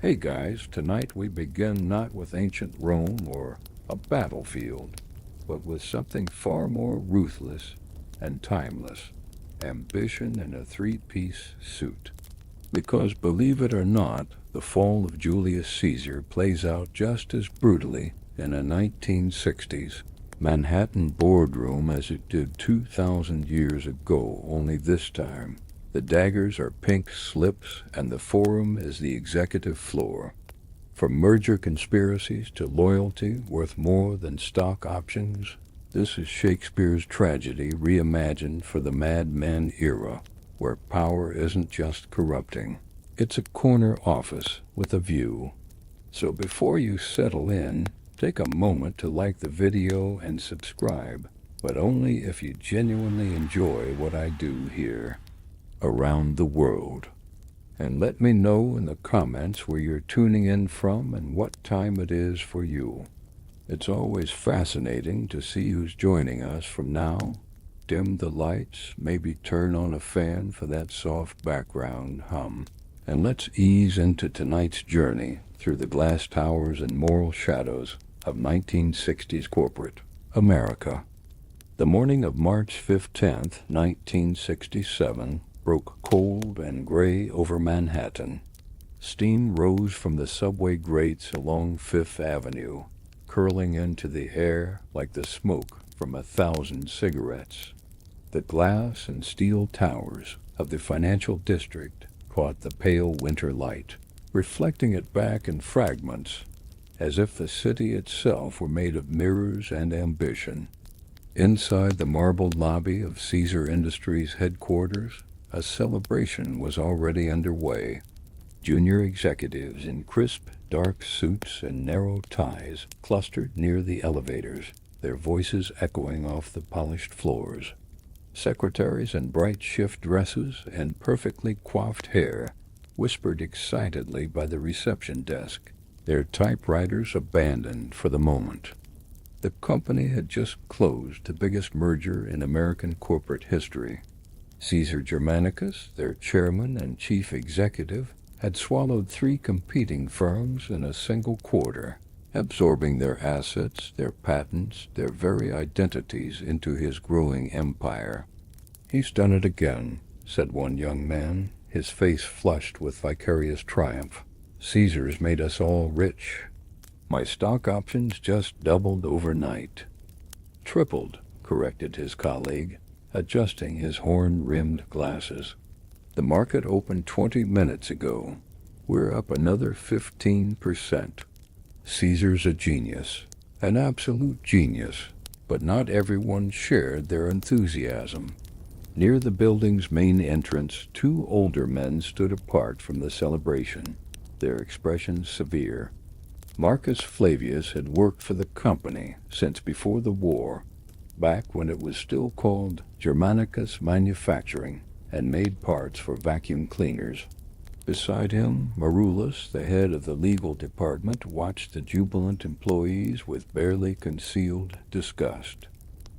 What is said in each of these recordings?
Hey guys, tonight we begin not with ancient Rome or a battlefield, but with something far more ruthless and timeless: ambition in a three-piece suit. Because believe it or not, the fall of Julius Caesar plays out just as brutally in a 1960s Manhattan boardroom as it did 2,000 years ago, only this time the daggers are pink slips and the forum is the executive floor. From merger conspiracies to loyalty worth more than stock options, this is Shakespeare's tragedy reimagined for the Mad Men era, where power isn't just corrupting. It's a corner office with a view. So before you settle in, take a moment to like the video and subscribe, but only if you genuinely enjoy what I do here, around the world. And let me know in the comments where you're tuning in from and what time it is for you. It's always fascinating to see who's joining us from now. Dim the lights, maybe turn on a fan for that soft background hum. And let's ease into tonight's journey through the glass towers and moral shadows of 1960s corporate America. The morning of March 15th, 1967, broke cold and gray over Manhattan. Steam rose from the subway grates along Fifth Avenue, curling into the air like the smoke from 1,000 cigarettes. The glass and steel towers of the financial district caught the pale winter light, reflecting it back in fragments, as if the city itself were made of mirrors and ambition. Inside the marbled lobby of Caesar Industries headquarters, a celebration was already underway. Junior executives in crisp, dark suits and narrow ties clustered near the elevators, their voices echoing off the polished floors. Secretaries in bright shift dresses and perfectly coiffed hair whispered excitedly by the reception desk, their typewriters abandoned for the moment. The company had just closed the biggest merger in American corporate history. Caesar Germanicus, their chairman and chief executive, had swallowed 3 competing firms in a single quarter, absorbing their assets, their patents, their very identities into his growing empire. "He's done it again," said one young man, his face flushed with vicarious triumph. "Caesar's made us all rich. My stock options just doubled overnight." "Tripled," corrected his colleague, adjusting his horn-rimmed glasses. "The market opened 20 minutes ago. We're up another 15%. Caesar's a genius, an absolute genius, but not everyone shared their enthusiasm." Near the building's main entrance, 2 older men stood apart from the celebration, their expressions severe. Marcus Flavius had worked for the company since before the war, back when it was still called Germanicus Manufacturing and made parts for vacuum cleaners. Beside him, Marullus, the head of the legal department, watched the jubilant employees with barely concealed disgust.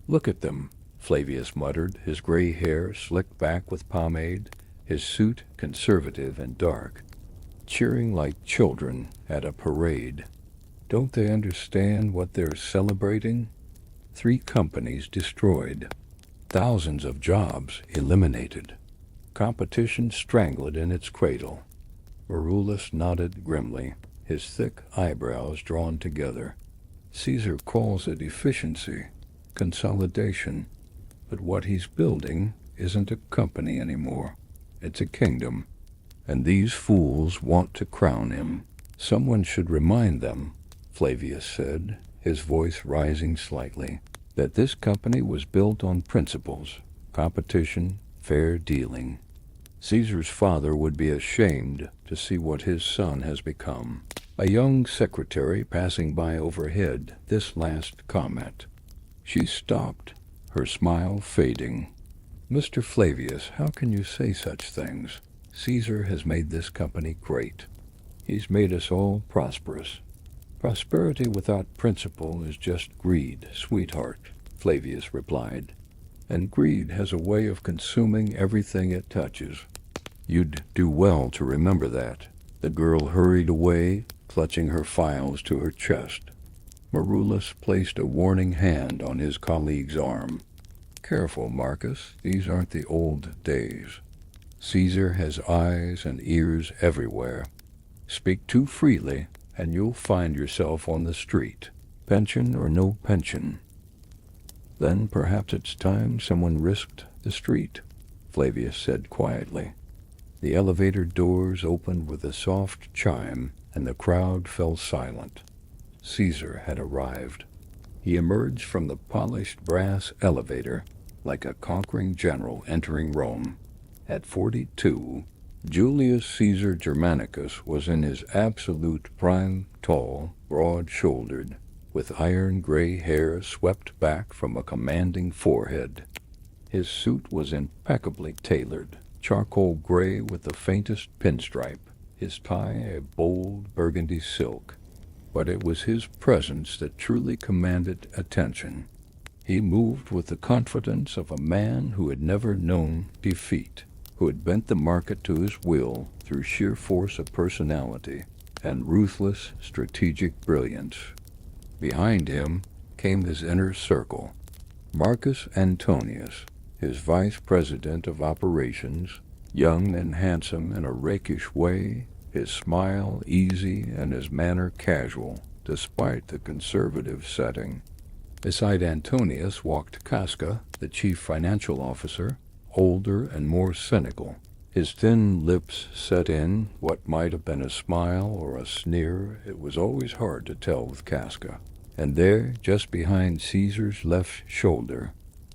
"Look at them," Flavius muttered, his gray hair slicked back with pomade, his suit conservative and dark, cheering like children at a parade. "Don't they understand what they're celebrating? 3 companies destroyed, thousands of jobs eliminated, competition strangled in its cradle." Marullus nodded grimly, his thick eyebrows drawn together. "Caesar calls it efficiency, consolidation, but what he's building isn't a company anymore. It's a kingdom, and these fools want to crown him." "Someone should remind them," Flavius said, his voice rising slightly, "that this company was built on principles, competition, fair dealing. Caesar's father would be ashamed to see what his son has become." A young secretary passing by overheard this last comment. She stopped, her smile fading. "Mr. Flavius, how can you say such things? Caesar has made this company great. He's made us all prosperous." "Prosperity without principle is just greed, sweetheart," Flavius replied. "And greed has a way of consuming everything it touches. You'd do well to remember that." The girl hurried away, clutching her files to her chest. Marulus placed a warning hand on his colleague's arm. "Careful, Marcus, these aren't the old days. Caesar has eyes and ears everywhere. Speak too freely, and you'll find yourself on the street, pension or no pension." "Then perhaps it's time someone risked the street," Flavius said quietly. The elevator doors opened with a soft chime, and the crowd fell silent. Caesar had arrived. He emerged from the polished brass elevator like a conquering general entering Rome. At 42, Julius Caesar Germanicus was in his absolute prime, tall, broad-shouldered, with iron gray hair swept back from a commanding forehead. His suit was impeccably tailored, charcoal gray with the faintest pinstripe, his tie a bold burgundy silk. But it was his presence that truly commanded attention. He moved with the confidence of a man who had never known defeat, who had bent the market to his will through sheer force of personality and ruthless strategic brilliance. Behind him came his inner circle. Marcus Antonius, his vice president of operations, young and handsome in a rakish way, his smile easy and his manner casual, despite the conservative setting. Beside Antonius walked Casca, the chief financial officer, older and more cynical. His thin lips set in what might have been a smile or a sneer. It was always hard to tell with Casca. And there, just behind Caesar's left shoulder,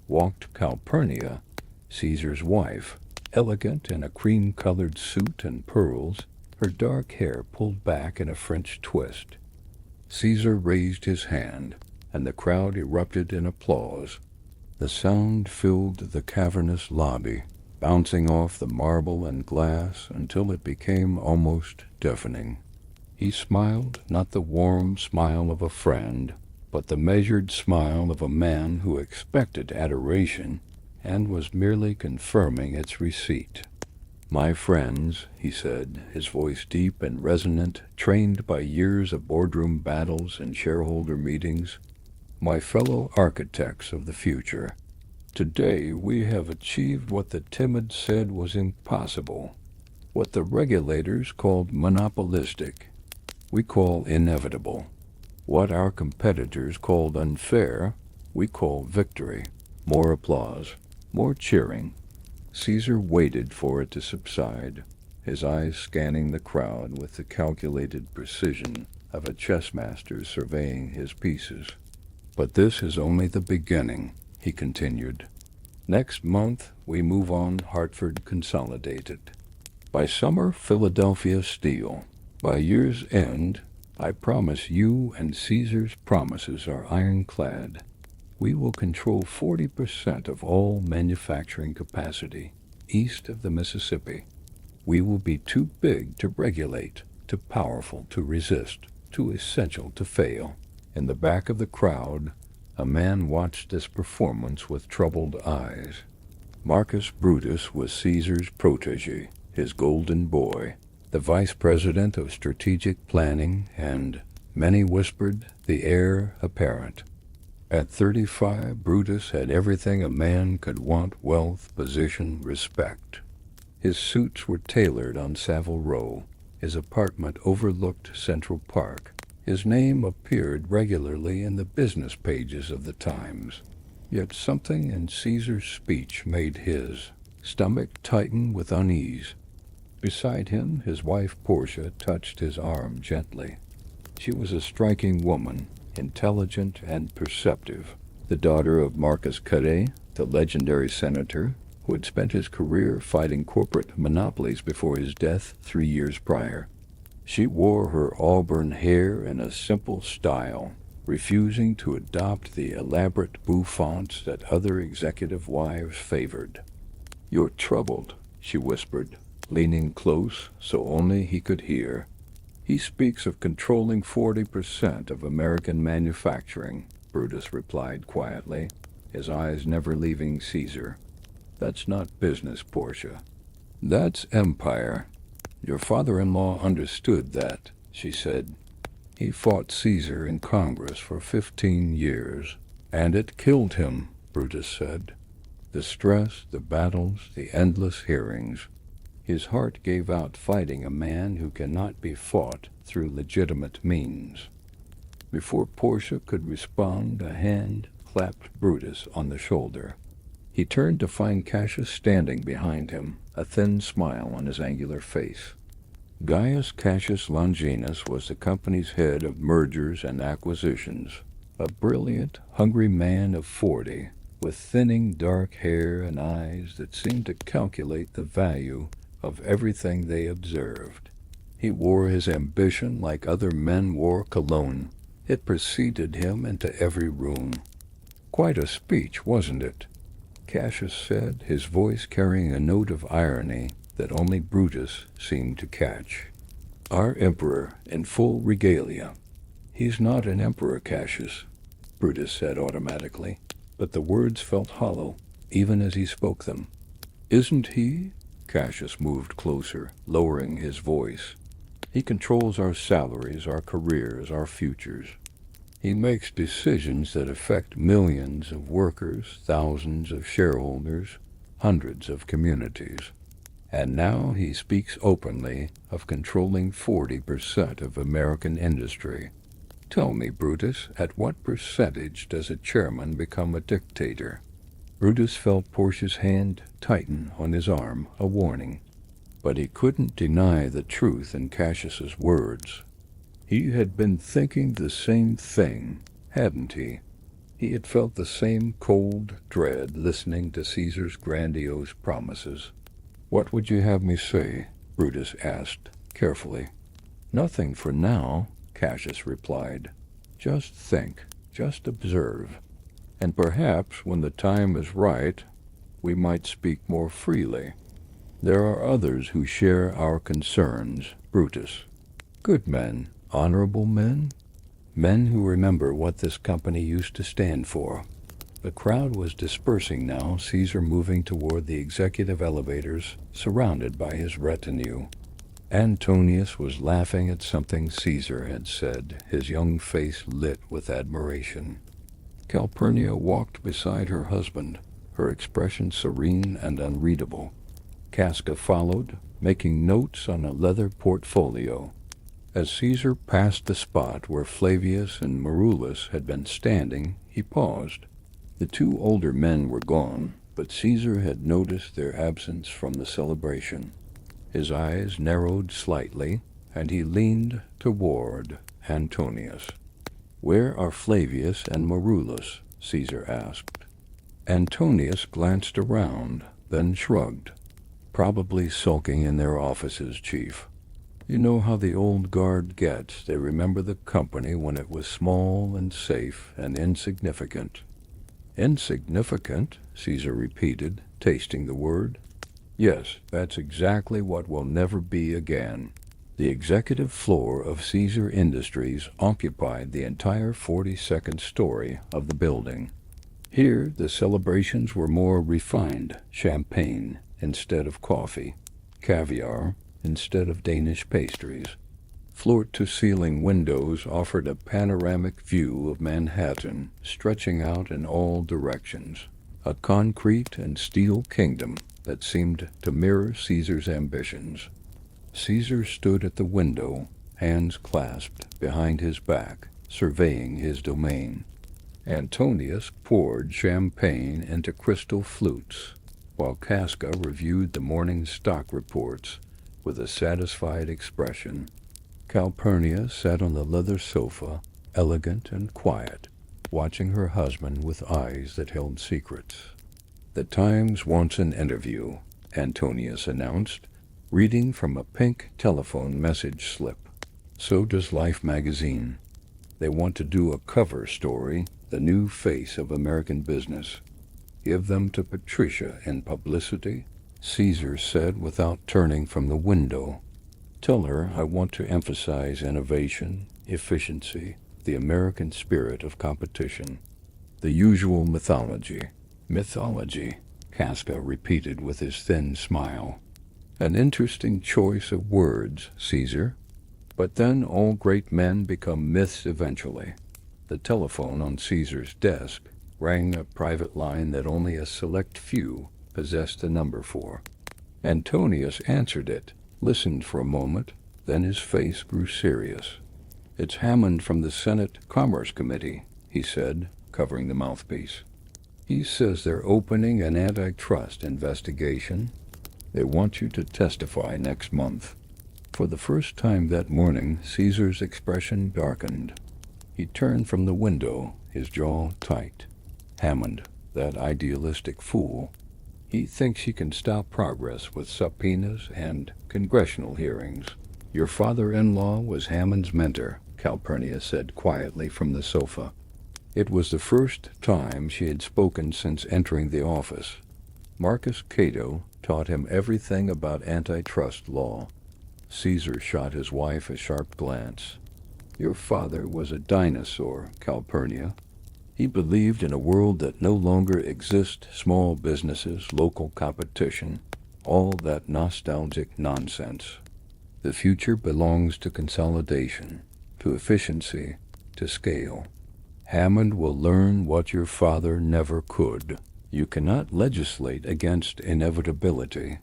walked Calpurnia, Caesar's wife, elegant in a cream-colored suit and pearls, her dark hair pulled back in a French twist. Caesar raised his hand, and the crowd erupted in applause. The sound filled the cavernous lobby, bouncing off the marble and glass until it became almost deafening. He smiled, not the warm smile of a friend, but the measured smile of a man who expected adoration and was merely confirming its receipt. "My friends," he said, his voice deep and resonant, trained by years of boardroom battles and shareholder meetings, "my fellow architects of the future, today we have achieved what the timid said was impossible, what the regulators called monopolistic, we call inevitable. What our competitors called unfair, we call victory." More applause, more cheering. Caesar waited for it to subside, his eyes scanning the crowd with the calculated precision of a chess master surveying his pieces. "But this is only the beginning," he continued. "Next month we move on Hartford Consolidated. By summer, Philadelphia Steel. By year's end, I promise you and Caesar's promises are ironclad. We will control 40% of all manufacturing capacity east of the Mississippi. We will be too big to regulate, too powerful to resist, too essential to fail." In the back of the crowd, a man watched this performance with troubled eyes. Marcus Brutus was Caesar's protégé, his golden boy, the vice president of strategic planning, and, many whispered, the heir apparent. At 35, Brutus had everything a man could want: wealth, position, respect. His suits were tailored on Savile Row. His apartment overlooked Central Park. His name appeared regularly in the business pages of the Times. Yet something in Caesar's speech made his stomach tighten with unease. Beside him, his wife Portia touched his arm gently. She was a striking woman, intelligent and perceptive, the daughter of Marcus Cadet, the legendary senator who had spent his career fighting corporate monopolies before his death 3 years prior. She wore her auburn hair in a simple style, refusing to adopt the elaborate bouffants that other executive wives favored. "You're troubled," she whispered, leaning close so only he could hear. "He speaks of controlling 40% of American manufacturing," Brutus replied quietly, his eyes never leaving Caesar. "That's not business, Portia. That's empire." Your father-in-law understood that, she said. He fought Caesar in Congress for 15 years, and it killed him, Brutus said. The stress, the battles, the endless hearings. His heart gave out fighting a man who cannot be fought through legitimate means. Before Portia could respond, a hand clapped Brutus on the shoulder. He turned to find Cassius standing behind him, a thin smile on his angular face. Gaius Cassius Longinus was the company's head of mergers and acquisitions, a brilliant, hungry man of 40, with thinning dark hair and eyes that seemed to calculate the value of everything they observed. He wore his ambition like other men wore cologne. It preceded him into every room. Quite a speech, wasn't it? Cassius said, his voice carrying a note of irony that only Brutus seemed to catch. Our emperor in full regalia. He's not an emperor, Cassius, Brutus said automatically, but the words felt hollow, even as he spoke them. Isn't he? Cassius moved closer, lowering his voice. He controls our salaries, our careers, our futures. He makes decisions that affect millions of workers, thousands of shareholders, hundreds of communities. And now he speaks openly of controlling 40% of American industry. Tell me, Brutus, at what percentage does a chairman become a dictator? Brutus felt Portia's hand tighten on his arm, a warning. But he couldn't deny the truth in Cassius's words. He had been thinking the same thing, hadn't he? He had felt the same cold dread listening to Caesar's grandiose promises. What would you have me say? Brutus asked, carefully. Nothing for now, Cassius replied. Just think, just observe. And perhaps when the time is right, we might speak more freely. There are others who share our concerns, Brutus. Good men, honorable men, men who remember what this company used to stand for. The crowd was dispersing now, Caesar moving toward the executive elevators, surrounded by his retinue. Antonius was laughing at something Caesar had said, his young face lit with admiration. Calpurnia walked beside her husband, her expression serene and unreadable. Casca followed, making notes on a leather portfolio. As Caesar passed the spot where Flavius and Marullus had been standing, he paused. The two older men were gone, but Caesar had noticed their absence from the celebration. His eyes narrowed slightly, and he leaned toward Antonius. Where are Flavius and Marullus? Caesar asked. Antonius glanced around, then shrugged. Probably sulking in their offices, Chief. You know how the old guard gets. They remember the company when it was small and safe and insignificant. Insignificant? Caesar repeated, tasting the word. Yes, that's exactly what will never be again. The executive floor of Caesar Industries occupied the entire 42nd story of the building. Here, the celebrations were more refined, champagne instead of coffee, caviar instead of Danish pastries. Floor-to-ceiling windows offered a panoramic view of Manhattan, stretching out in all directions, a concrete and steel kingdom that seemed to mirror Caesar's ambitions. Caesar stood at the window, hands clasped behind his back, surveying his domain. Antonius poured champagne into crystal flutes, while Casca reviewed the morning stock reports with a satisfied expression. Calpurnia sat on the leather sofa, elegant and quiet, watching her husband with eyes that held secrets. The Times wants an interview, Antonius announced, reading from a pink telephone message slip. So does Life magazine. They want to do a cover story, the new face of American business. Give them to Patricia in publicity, Caesar said without turning from the window. Tell her I want to emphasize innovation, efficiency, the American spirit of competition. The usual mythology. Mythology, Casca repeated with his thin smile. An interesting choice of words, Caesar. But then all great men become myths eventually. The telephone on Caesar's desk rang a private line that only a select few possessed the number for. Antonius answered it, listened for a moment, then his face grew serious. "It's Hammond from the Senate Commerce Committee," he said, covering the mouthpiece. "He says they're opening an antitrust investigation. They want you to testify next month." For the first time that morning, Caesar's expression darkened. He turned from the window, his jaw tight. "Hammond, that idealistic fool. He thinks he can stop progress with subpoenas and congressional hearings." "Your father-in-law was Hammond's mentor," Calpurnia said quietly from the sofa. It was the first time she had spoken since entering the office. Marcus Cato taught him everything about antitrust law. Caesar shot his wife a sharp glance. "Your father was a dinosaur, Calpurnia. He believed in a world that no longer exists, small businesses, local competition, all that nostalgic nonsense. The future belongs to consolidation, to efficiency, to scale. Hammond will learn what your father never could. You cannot legislate against inevitability."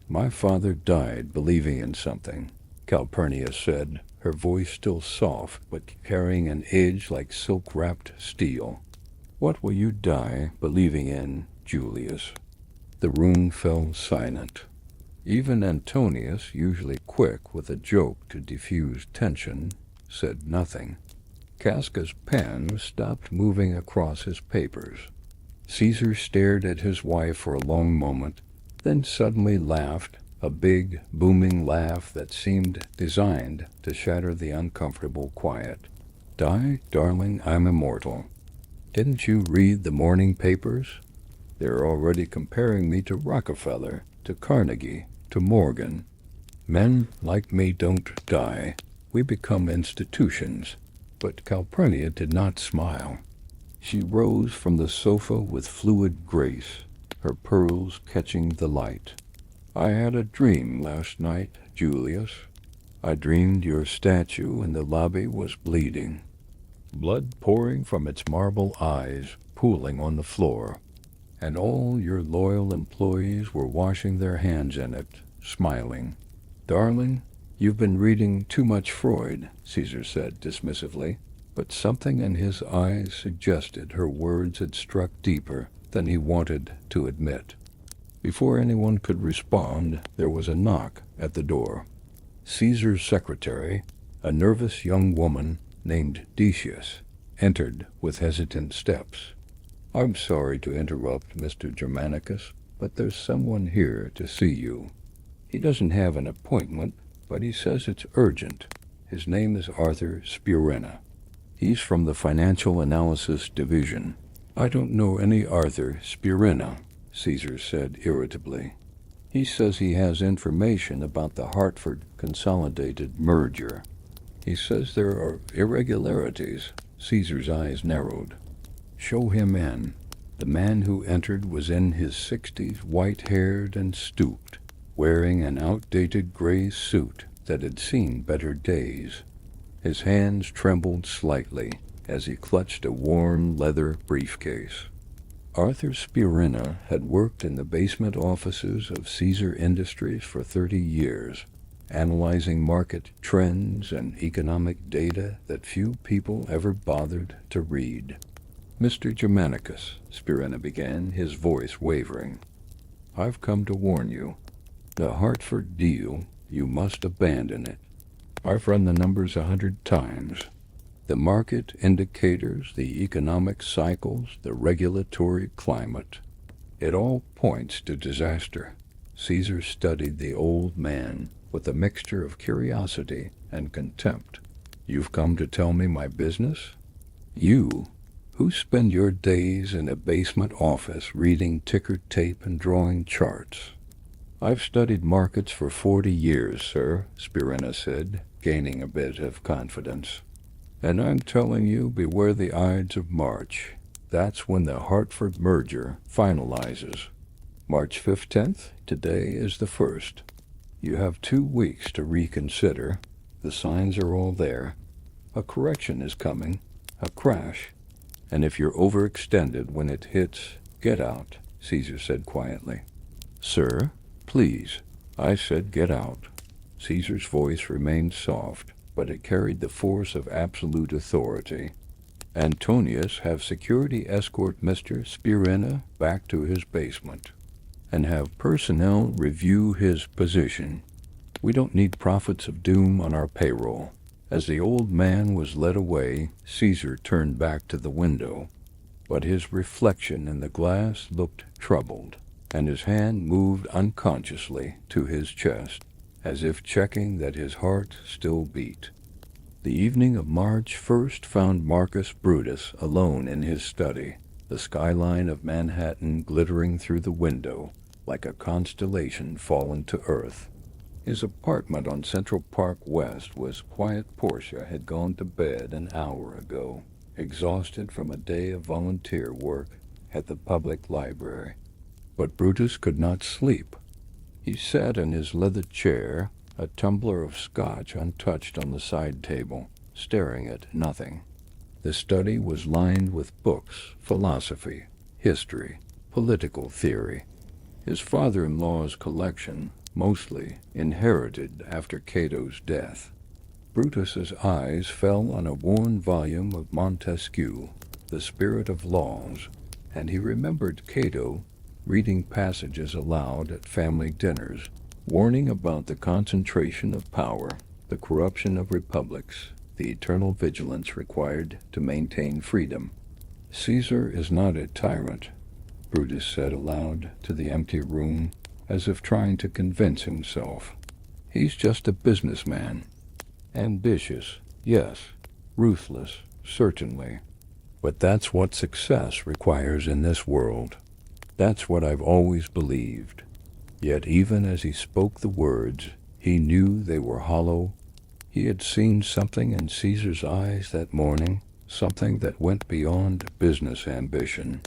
"My father died believing in something," Calpurnia said, her voice still soft but carrying an edge like silk-wrapped steel. "What will you die believing in, Julius?" The room fell silent. Even Antonius, usually quick with a joke to diffuse tension, said nothing. Casca's pen stopped moving across his papers. Caesar stared at his wife for a long moment, then suddenly laughed, a big, booming laugh that seemed designed to shatter the uncomfortable quiet. "Die, darling, I'm immortal. Didn't you read the morning papers? They're already comparing me to Rockefeller, to Carnegie, to Morgan. Men like me don't die. We become institutions." But Calpurnia did not smile. She rose from the sofa with fluid grace, her pearls catching the light. "I had a dream last night, Julius. I dreamed your statue in the lobby was bleeding, blood pouring from its marble eyes, pooling on the floor, and all your loyal employees were washing their hands in it, smiling." "Darling, you've been reading too much Freud," Caesar said dismissively, but something in his eyes suggested her words had struck deeper than he wanted to admit. Before anyone could respond, there was a knock at the door. Caesar's secretary, a nervous young woman named Decius, entered with hesitant steps. "I'm sorry to interrupt, Mr. Germanicus, but there's someone here to see you. He doesn't have an appointment, but he says it's urgent. His name is Arthur Spurena. He's from the Financial Analysis Division." "I don't know any Arthur Spurena," Caesar said irritably. "He says he has information about the Hartford Consolidated merger. He says there are irregularities." Caesar's eyes narrowed. "Show him in." The man who entered was in his 60s, white-haired and stooped, wearing an outdated gray suit that had seen better days. His hands trembled slightly as he clutched a worn leather briefcase. Arthur Spurena had worked in the basement offices of Caesar Industries for 30 years, analyzing market trends and economic data that few people ever bothered to read. "Mr. Germanicus," Spurena began, his voice wavering, "I've come to warn you. The Hartford deal, you must abandon it. I've run the numbers 100 times. The market indicators, the economic cycles, the regulatory climate. It all points to disaster." Caesar studied the old man with a mixture of curiosity and contempt. "You've come to tell me my business? You, who spend your days in a basement office reading ticker tape and drawing charts." "I've studied markets for 40 years, sir," Spurena said, gaining a bit of confidence. "And I'm telling you, beware the Ides of March. That's when the Hartford merger finalizes. March 15th, today is the 1st. You have 2 weeks to reconsider. The signs are all there. A correction is coming, a crash. And if you're overextended when it hits, get out, Caesar said quietly. Sir, please. I said get out. Caesar's voice remained soft, but it carried the force of absolute authority. Antonius, have security escort Mr. Shakespearean back to his basement, and have personnel review his position. We don't need prophets of doom on our payroll. As the old man was led away, Caesar turned back to the window, but his reflection in the glass looked troubled, and his hand moved unconsciously to his chest, as if checking that his heart still beat. The evening of March 1st found Marcus Brutus alone in his study, the skyline of Manhattan glittering through the window like a constellation fallen to earth. His apartment on Central Park West was quiet. Portia had gone to bed an hour ago, exhausted from a day of volunteer work at the public library. But Brutus could not sleep. He sat in his leather chair, a tumbler of scotch untouched on the side table, staring at nothing. The study was lined with books, philosophy, history, political theory. His father-in-law's collection, mostly inherited after Cato's death. Brutus's eyes fell on a worn volume of Montesquieu, The Spirit of Laws, and he remembered Cato reading passages aloud at family dinners, warning about the concentration of power, the corruption of republics, the eternal vigilance required to maintain freedom. Caesar is not a tyrant, Brutus said aloud to the empty room, as if trying to convince himself. He's just a businessman. Ambitious, yes. Ruthless, certainly. But that's what success requires in this world. That's what I've always believed. Yet even as he spoke the words, he knew they were hollow. He had seen something in Caesar's eyes that morning, something that went beyond business ambition.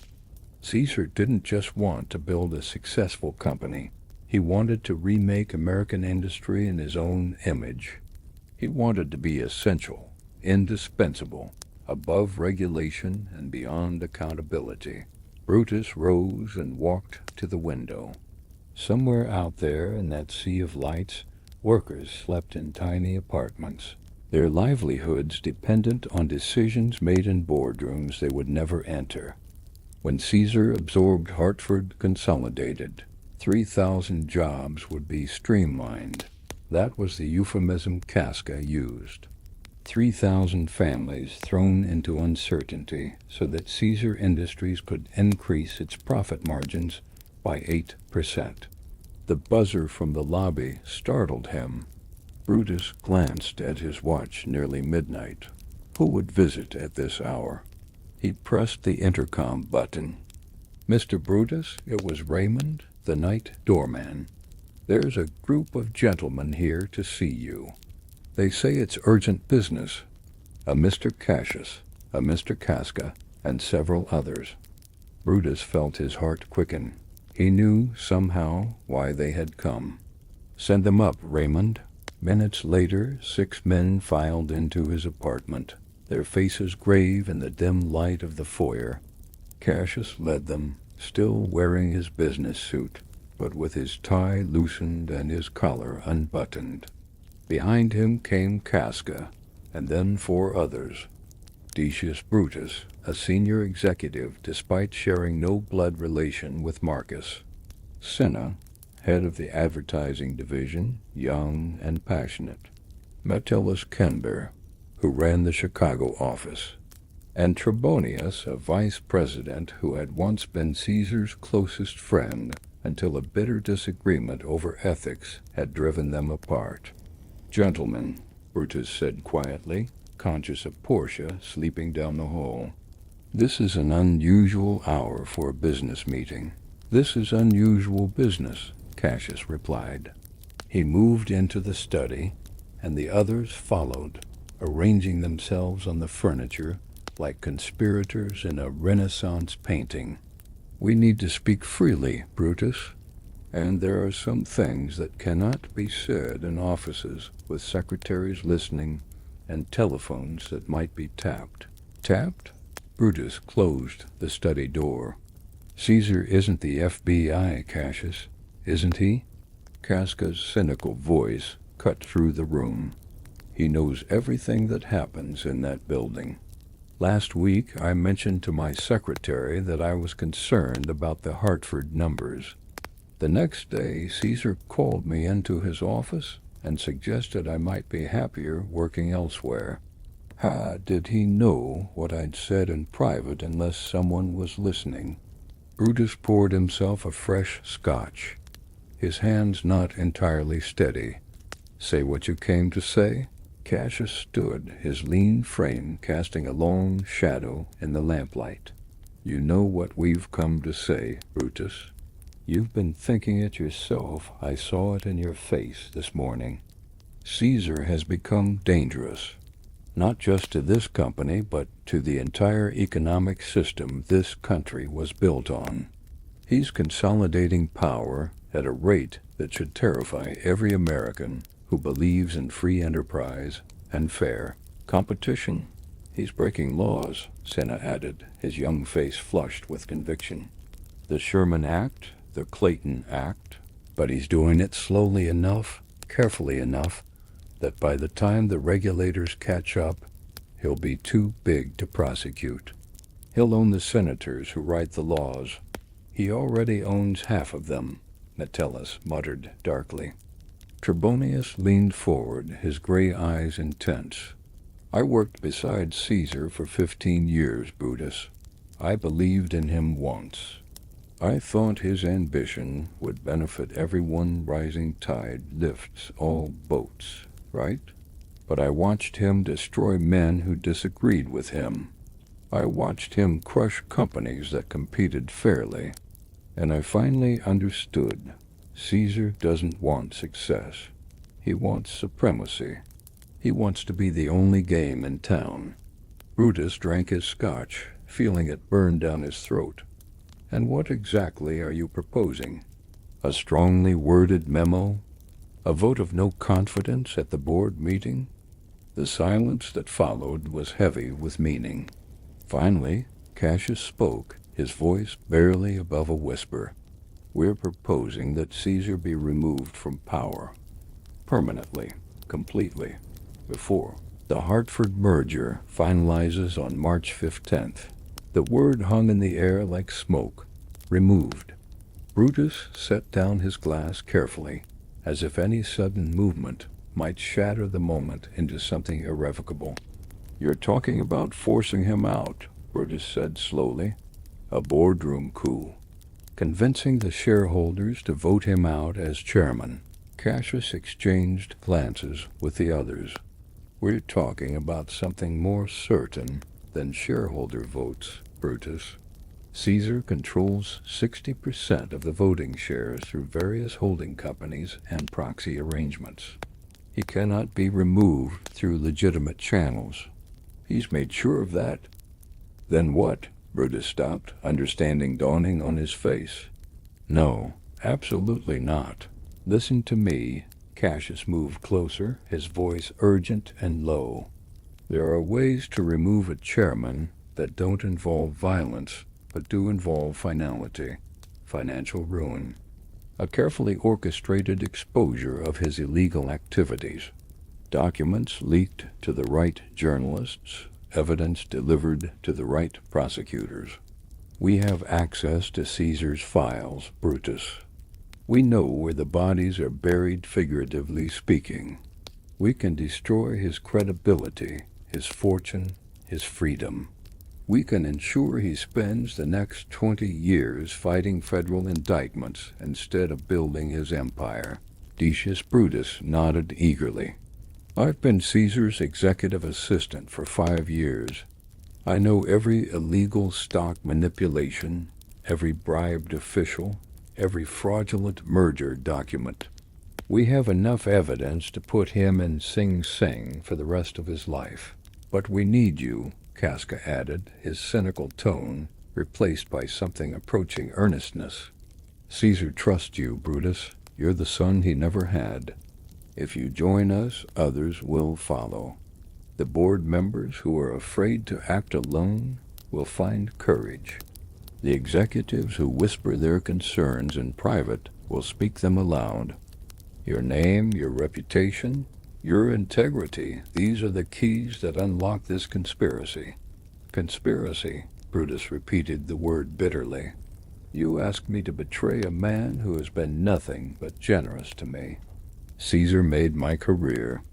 Caesar didn't just want to build a successful company. He wanted to remake American industry in his own image. He wanted to be essential, indispensable, above regulation and beyond accountability. Brutus rose and walked to the window. Somewhere out there in that sea of lights, workers slept in tiny apartments, their livelihoods dependent on decisions made in boardrooms they would never enter. When Caesar absorbed Hartford Consolidated, 3,000 jobs would be streamlined. That was the euphemism Casca used. 3,000 families thrown into uncertainty so that Caesar Industries could increase its profit margins by 8%. The buzzer from the lobby startled him. Brutus glanced at his watch, nearly midnight. Who would visit at this hour? He pressed the intercom button. Mr. Brutus, it was Raymond, the night doorman. There's a group of gentlemen here to see you. They say it's urgent business. A Mr. Cassius, a Mr. Casca, and several others. Brutus felt his heart quicken. He knew, somehow, why they had come. Send them up, Raymond. Minutes later, 6 men filed into his apartment, their faces grave in the dim light of the foyer. Cassius led them, still wearing his business suit, but with his tie loosened and his collar unbuttoned. Behind him came Casca, and then 4 others. Decius Brutus, a senior executive despite sharing no blood relation with Marcus. Cinna, head of the advertising division, young and passionate. Metellus Kenber, who ran the Chicago office. And Trebonius, a vice president who had once been Caesar's closest friend until a bitter disagreement over ethics had driven them apart. Gentlemen, Brutus said quietly, conscious of Portia sleeping down the hall. This is an unusual hour for a business meeting. This is unusual business, Cassius replied. He moved into the study, and the others followed, arranging themselves on the furniture like conspirators in a Renaissance painting. We need to speak freely, Brutus. And there are some things that cannot be said in offices with secretaries listening and telephones that might be tapped. Tapped? Brutus closed the study door. Caesar isn't the FBI, Cassius, isn't he? Casca's cynical voice cut through the room. He knows everything that happens in that building. Last week I mentioned to my secretary that I was concerned about the Hartford numbers. The next day, Caesar called me into his office and suggested I might be happier working elsewhere. Did he know what I'd said in private unless someone was listening? Brutus poured himself a fresh scotch, his hands not entirely steady. Say what you came to say? Cassius stood, his lean frame casting a long shadow in the lamplight. You know what we've come to say, Brutus. You've been thinking it yourself. I saw it in your face this morning. Caesar has become dangerous, not just to this company, but to the entire economic system this country was built on. He's consolidating power at a rate that should terrify every American who believes in free enterprise and fair competition. He's breaking laws, Senna added, his young face flushed with conviction. The Sherman Act, the Clayton Act, but he's doing it slowly enough, carefully enough, that by the time the regulators catch up, he'll be too big to prosecute. He'll own the senators who write the laws. He already owns half of them, Metellus muttered darkly. Trebonius leaned forward, his gray eyes intense. I worked beside Caesar for 15 years, Brutus. I believed in him once. I thought his ambition would benefit everyone. Rising tide lifts all boats, right? But I watched him destroy men who disagreed with him. I watched him crush companies that competed fairly. And I finally understood. Caesar doesn't want success. He wants supremacy. He wants to be the only game in town. Brutus drank his scotch, feeling it burn down his throat. And what exactly are you proposing? A strongly worded memo? A vote of no confidence at the board meeting? The silence that followed was heavy with meaning. Finally, Cassius spoke, his voice barely above a whisper. We're proposing that Caesar be removed from power. Permanently, completely, before the Hartford merger finalizes on March 15th. The word hung in the air like smoke. Removed. Brutus set down his glass carefully, as if any sudden movement might shatter the moment into something irrevocable. You're talking about forcing him out, Brutus said slowly. A boardroom coup. Convincing the shareholders to vote him out as chairman. Cassius exchanged glances with the others. We're talking about something more certain than shareholder votes, Brutus. Caesar controls 60% of the voting shares through various holding companies and proxy arrangements. He cannot be removed through legitimate channels. He's made sure of that. Then what? Brutus stopped, understanding dawning on his face. No, absolutely not. Listen to me. Cassius moved closer, his voice urgent and low. There are ways to remove a chairman that don't involve violence, but do involve finality, financial ruin, a carefully orchestrated exposure of his illegal activities, documents leaked to the right journalists, evidence delivered to the right prosecutors. We have access to Caesar's files, Brutus. We know where the bodies are buried, figuratively speaking. We can destroy his credibility, his fortune, his freedom. We can ensure he spends the next 20 years fighting federal indictments instead of building his empire. Decius Brutus nodded eagerly. I've been Caesar's executive assistant for 5 years. I know every illegal stock manipulation, every bribed official, every fraudulent merger document. We have enough evidence to put him in Sing Sing for the rest of his life. But we need you, Casca added, his cynical tone replaced by something approaching earnestness. Caesar trusts you, Brutus. You're the son he never had. If you join us, others will follow. The board members who are afraid to act alone will find courage. The executives who whisper their concerns in private will speak them aloud. Your name, your reputation, your integrity, these are the keys that unlock this conspiracy. Conspiracy, Brutus repeated the word bitterly. You ask me to betray a man who has been nothing but generous to me. Caesar made my career.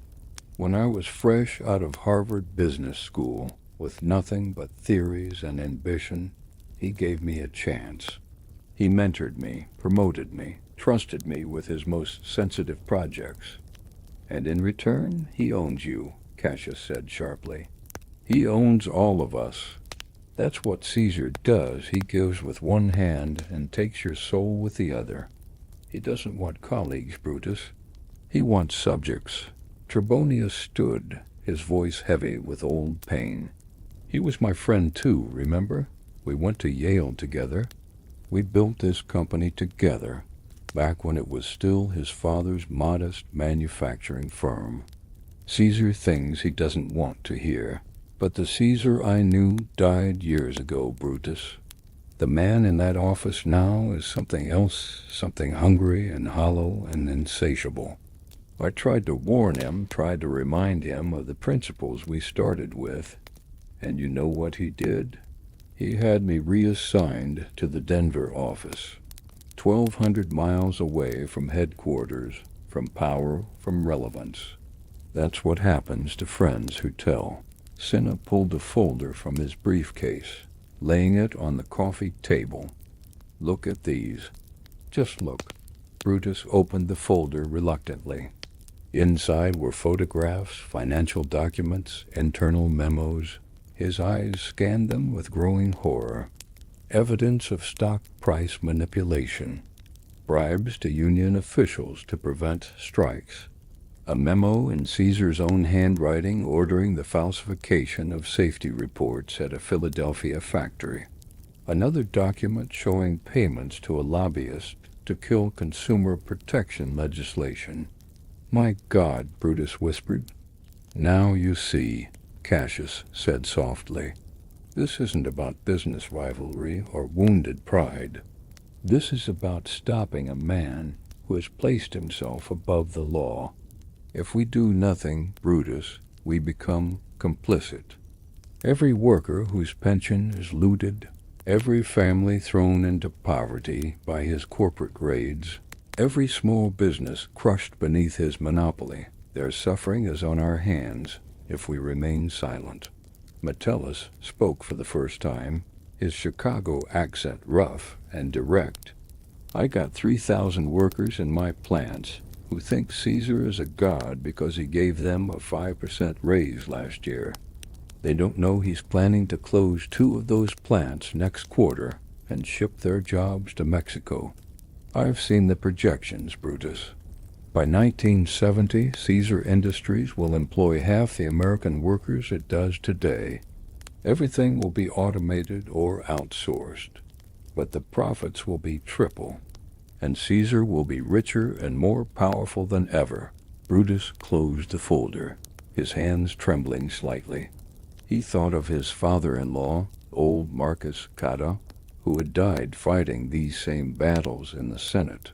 When I was fresh out of Harvard Business School, with nothing but theories and ambition, he gave me a chance. He mentored me, promoted me, trusted me with his most sensitive projects. And in return, he owns you, Cassius said sharply. He owns all of us. That's what Caesar does. He gives with one hand and takes your soul with the other. He doesn't want colleagues, Brutus. He wants subjects. Trebonius stood, his voice heavy with old pain. He was my friend too, remember? We went to Yale together. We built this company together, back when it was still his father's modest manufacturing firm. Caesar things he doesn't want to hear. But the Caesar I knew died years ago, Brutus. The man in that office now is something else, something hungry and hollow and insatiable. I tried to warn him, tried to remind him of the principles we started with. And you know what he did? He had me reassigned to the Denver office. 1,200 miles away from headquarters, from power, from relevance. That's what happens to friends who tell. Cinna pulled a folder from his briefcase, laying it on the coffee table. Look at these. Just look. Brutus opened the folder reluctantly. Inside were photographs, financial documents, internal memos. His eyes scanned them with growing horror. Evidence of stock price manipulation. Bribes to union officials to prevent strikes. A memo in Caesar's own handwriting ordering the falsification of safety reports at a Philadelphia factory. Another document showing payments to a lobbyist to kill consumer protection legislation. My God, Brutus whispered. Now you see, Cassius said softly. This isn't about business rivalry or wounded pride. This is about stopping a man who has placed himself above the law. If we do nothing, Brutus, we become complicit. Every worker whose pension is looted, every family thrown into poverty by his corporate raids, every small business crushed beneath his monopoly, their suffering is on our hands if we remain silent. Metellus spoke for the first time, his Chicago accent rough and direct. I got 3,000 workers in my plants who think Caesar is a god because he gave them a 5% raise last year. They don't know he's planning to close 2 of those plants next quarter and ship their jobs to Mexico. I've seen the projections, Brutus. By 1970, Caesar Industries will employ half the American workers it does today. Everything will be automated or outsourced, but the profits will be triple. And Caesar will be richer and more powerful than ever. Brutus closed the folder, his hands trembling slightly. He thought of his father-in-law, old Marcus Cotta, who had died fighting these same battles in the Senate.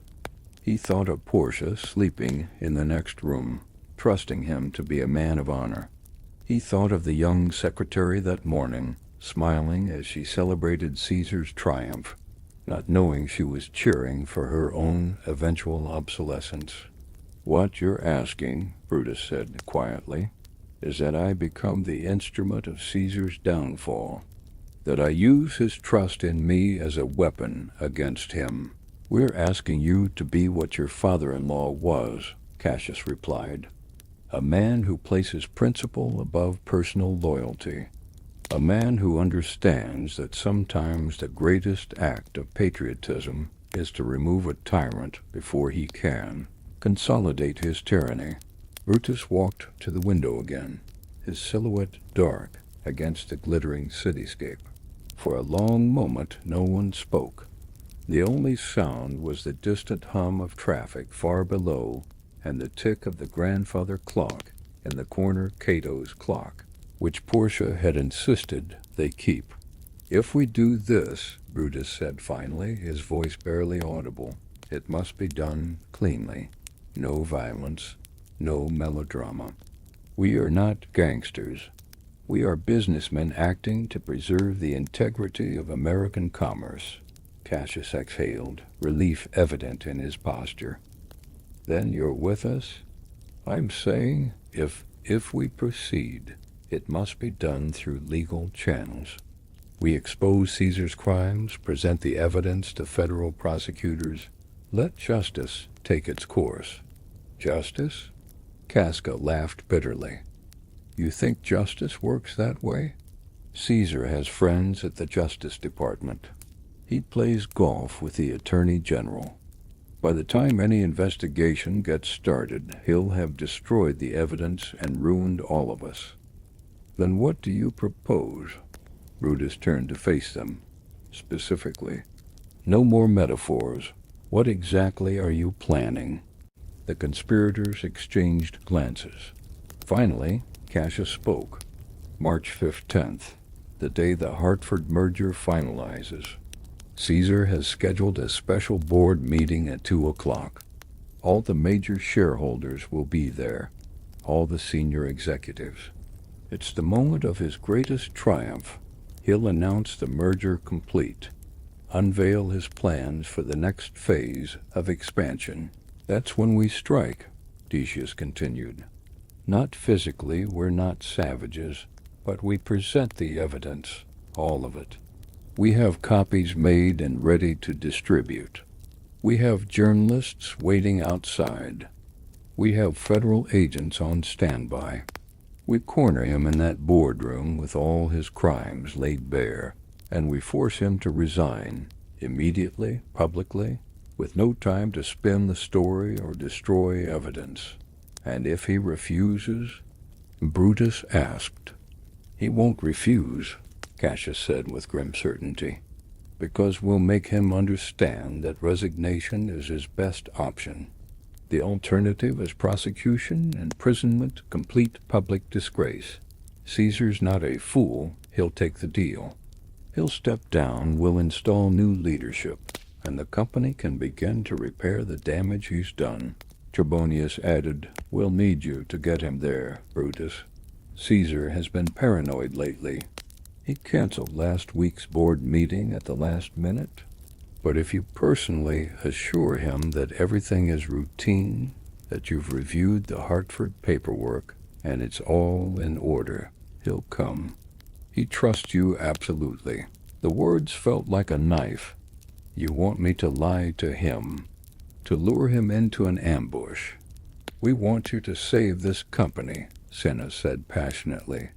He thought of Portia sleeping in the next room, trusting him to be a man of honor. He thought of the young secretary that morning, smiling as she celebrated Caesar's triumph, not knowing she was cheering for her own eventual obsolescence. What you're asking, Brutus said quietly, is that I become the instrument of Caesar's downfall, that I use his trust in me as a weapon against him. We're asking you to be what your father-in-law was, Cassius replied, a man who places principle above personal loyalty. A man who understands that sometimes the greatest act of patriotism is to remove a tyrant before he can consolidate his tyranny. Brutus walked to the window again, his silhouette dark against the glittering cityscape. For a long moment no one spoke. The only sound was the distant hum of traffic far below and the tick of the grandfather clock in the corner, Cato's clock, which Portia had insisted they keep. "If we do this," Brutus said finally, his voice barely audible, "it must be done cleanly. No violence, no melodrama. We are not gangsters. We are businessmen acting to preserve the integrity of American commerce." Cassius exhaled, relief evident in his posture. "Then you're with us?" "I'm saying, if we proceed, it must be done through legal channels. We expose Caesar's crimes, present the evidence to federal prosecutors. Let justice take its course." "Justice?" Casca laughed bitterly. "You think justice works that way? Caesar has friends at the Justice Department. He plays golf with the Attorney General. By the time any investigation gets started, he'll have destroyed the evidence and ruined all of us." "Then what do you propose?" Brutus turned to face them. "Specifically, no more metaphors. What exactly are you planning?" The conspirators exchanged glances. Finally, Cassius spoke. "March 15th, the day the Hartford merger finalizes. Caesar has scheduled a special board meeting at 2 o'clock. All the major shareholders will be there, all the senior executives. It's the moment of his greatest triumph. He'll announce the merger complete, unveil his plans for the next phase of expansion. That's when we strike," Decius continued. "Not physically, we're not savages, but we present the evidence, all of it. We have copies made and ready to distribute. We have journalists waiting outside. We have federal agents on standby. We corner him in that boardroom with all his crimes laid bare, and we force him to resign, immediately, publicly, with no time to spin the story or destroy evidence. And if he refuses?" Brutus asked. "He won't refuse," Cassius said with grim certainty, "because we'll make him understand that resignation is his best option. The alternative is prosecution, imprisonment, complete public disgrace. Caesar's not a fool. He'll take the deal. He'll step down, we'll install new leadership, and the company can begin to repair the damage he's done." Trebonius added, "We'll need you to get him there, Brutus. Caesar has been paranoid lately. He canceled last week's board meeting at the last minute. But if you personally assure him that everything is routine, that you've reviewed the Hartford paperwork, and it's all in order, he'll come. He trusts you absolutely." The words felt like a knife. "You want me to lie to him, to lure him into an ambush." "We want you to save this company," Cinna said passionately,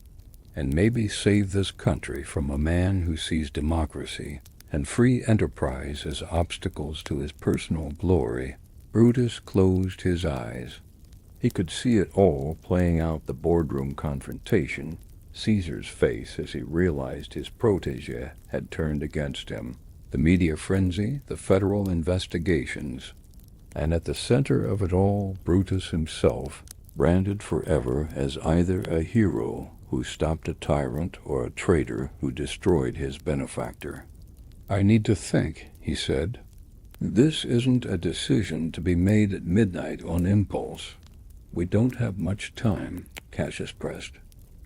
"and maybe save this country from a man who sees democracy and free enterprise as obstacles to his personal glory." Brutus closed his eyes. He could see it all playing out, the boardroom confrontation, Caesar's face as he realized his protégé had turned against him, the media frenzy, the federal investigations, and at the center of it all, Brutus himself, branded forever as either a hero who stopped a tyrant or a traitor who destroyed his benefactor. "I need to think," he said. "This isn't a decision to be made at midnight on impulse." "We don't have much time," Cassius pressed.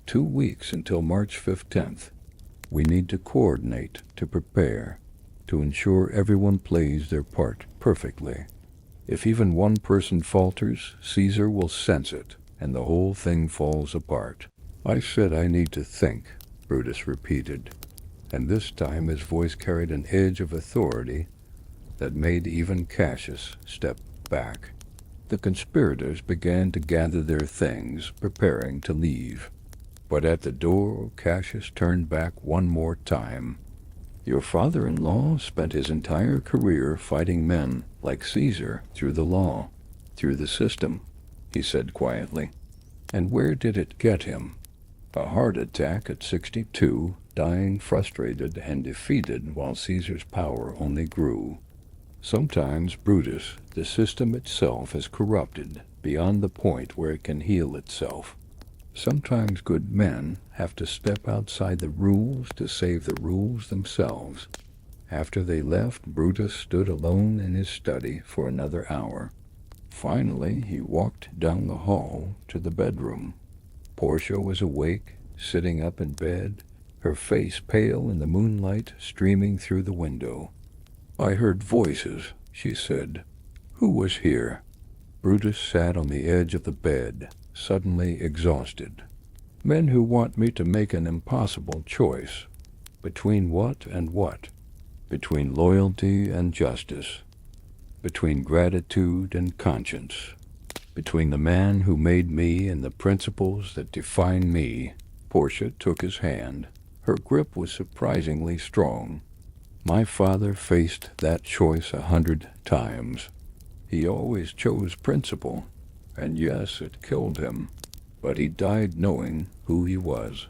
2 weeks until March 15th. We need to coordinate, to prepare, to ensure everyone plays their part perfectly. If even one person falters, Caesar will sense it, and the whole thing falls apart." "I said I need to think," Brutus repeated, and this time his voice carried an edge of authority that made even Cassius step back. The conspirators began to gather their things, preparing to leave. But at the door, Cassius turned back one more time. "Your father-in-law spent his entire career fighting men like Caesar through the law, through the system," he said quietly. "And where did it get him? A heart attack at 62, dying frustrated and defeated while Caesar's power only grew. Sometimes, Brutus, the system itself is corrupted beyond the point where it can heal itself. Sometimes good men have to step outside the rules to save the rules themselves. After they left, Brutus stood alone in his study for another hour. Finally, he walked down the hall to the bedroom. Portia was awake, sitting up in bed, her face pale in the moonlight streaming through the window. "I heard voices," she said. "Who was here?" Brutus sat on the edge of the bed, suddenly exhausted. "Men who want me to make an impossible choice. Between what and what? Between loyalty and justice. Between gratitude and conscience. Between the man who made me and the principles that define me." Portia took his hand. Her grip was surprisingly strong. "My father faced that choice 100 times. He always chose principle, and yes, it killed him. But he died knowing who he was.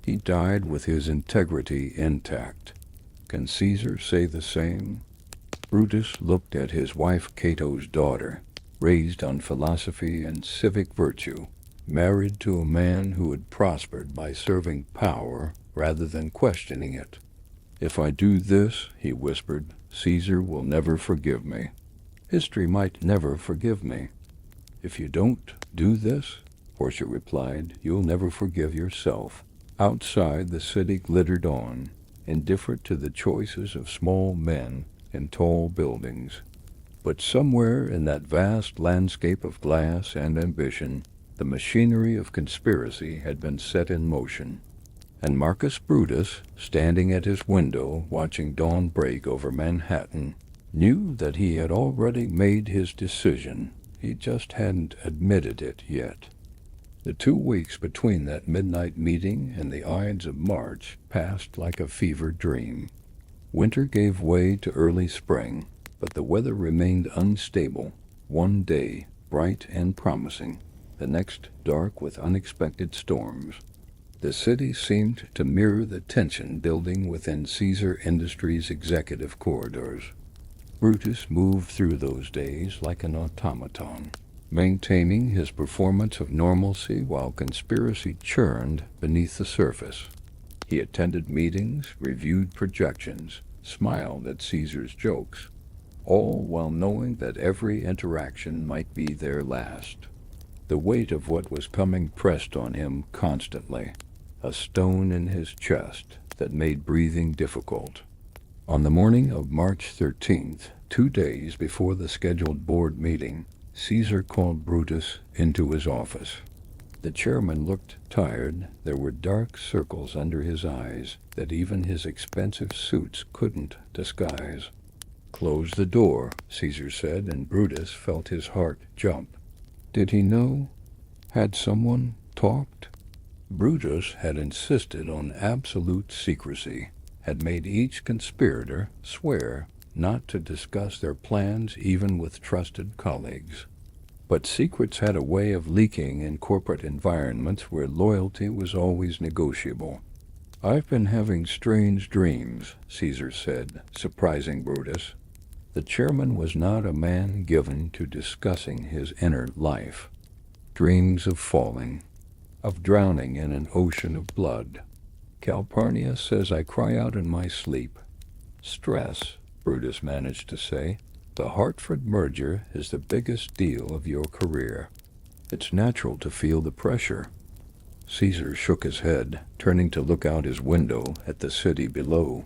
He died with his integrity intact. Can Caesar say the same?" Brutus looked at his wife Cato's daughter, raised on philosophy and civic virtue, married to a man who had prospered by serving power rather than questioning it. "If I do this," he whispered, "Caesar will never forgive me. History might never forgive me." "If you don't do this," Portia replied, "you'll never forgive yourself." Outside, the city glittered on, indifferent to the choices of small men in tall buildings. But somewhere in that vast landscape of glass and ambition, the machinery of conspiracy had been set in motion. And Marcus Brutus, standing at his window watching dawn break over Manhattan, knew that he had already made his decision. He just hadn't admitted it yet. The 2 weeks between that midnight meeting and the Ides of March passed like a fever dream. Winter gave way to early spring, but the weather remained unstable. One day bright and promising, the next dark with unexpected storms. The city seemed to mirror the tension building within Caesar Industries' executive corridors. Brutus moved through those days like an automaton, maintaining his performance of normalcy while conspiracy churned beneath the surface. He attended meetings, reviewed projections, smiled at Caesar's jokes, all while knowing that every interaction might be their last. The weight of what was coming pressed on him constantly, a stone in his chest that made breathing difficult. On the morning of March 13th, 2 days before the scheduled board meeting, Caesar called Brutus into his office. The chairman looked tired. There were dark circles under his eyes that even his expensive suits couldn't disguise. "Close the door," Caesar said, and Brutus felt his heart jump. Did he know? Had someone talked? Brutus had insisted on absolute secrecy, had made each conspirator swear not to discuss their plans even with trusted colleagues. But secrets had a way of leaking in corporate environments where loyalty was always negotiable. "I've been having strange dreams," Caesar said, surprising Brutus. The chairman was not a man given to discussing his inner life. Dreams of falling, of drowning in an ocean of blood. "Calpurnia says I cry out in my sleep." "Stress," Brutus managed to say. "The Hartford merger is the biggest deal of your career. It's natural to feel the pressure." Caesar shook his head, turning to look out his window at the city below.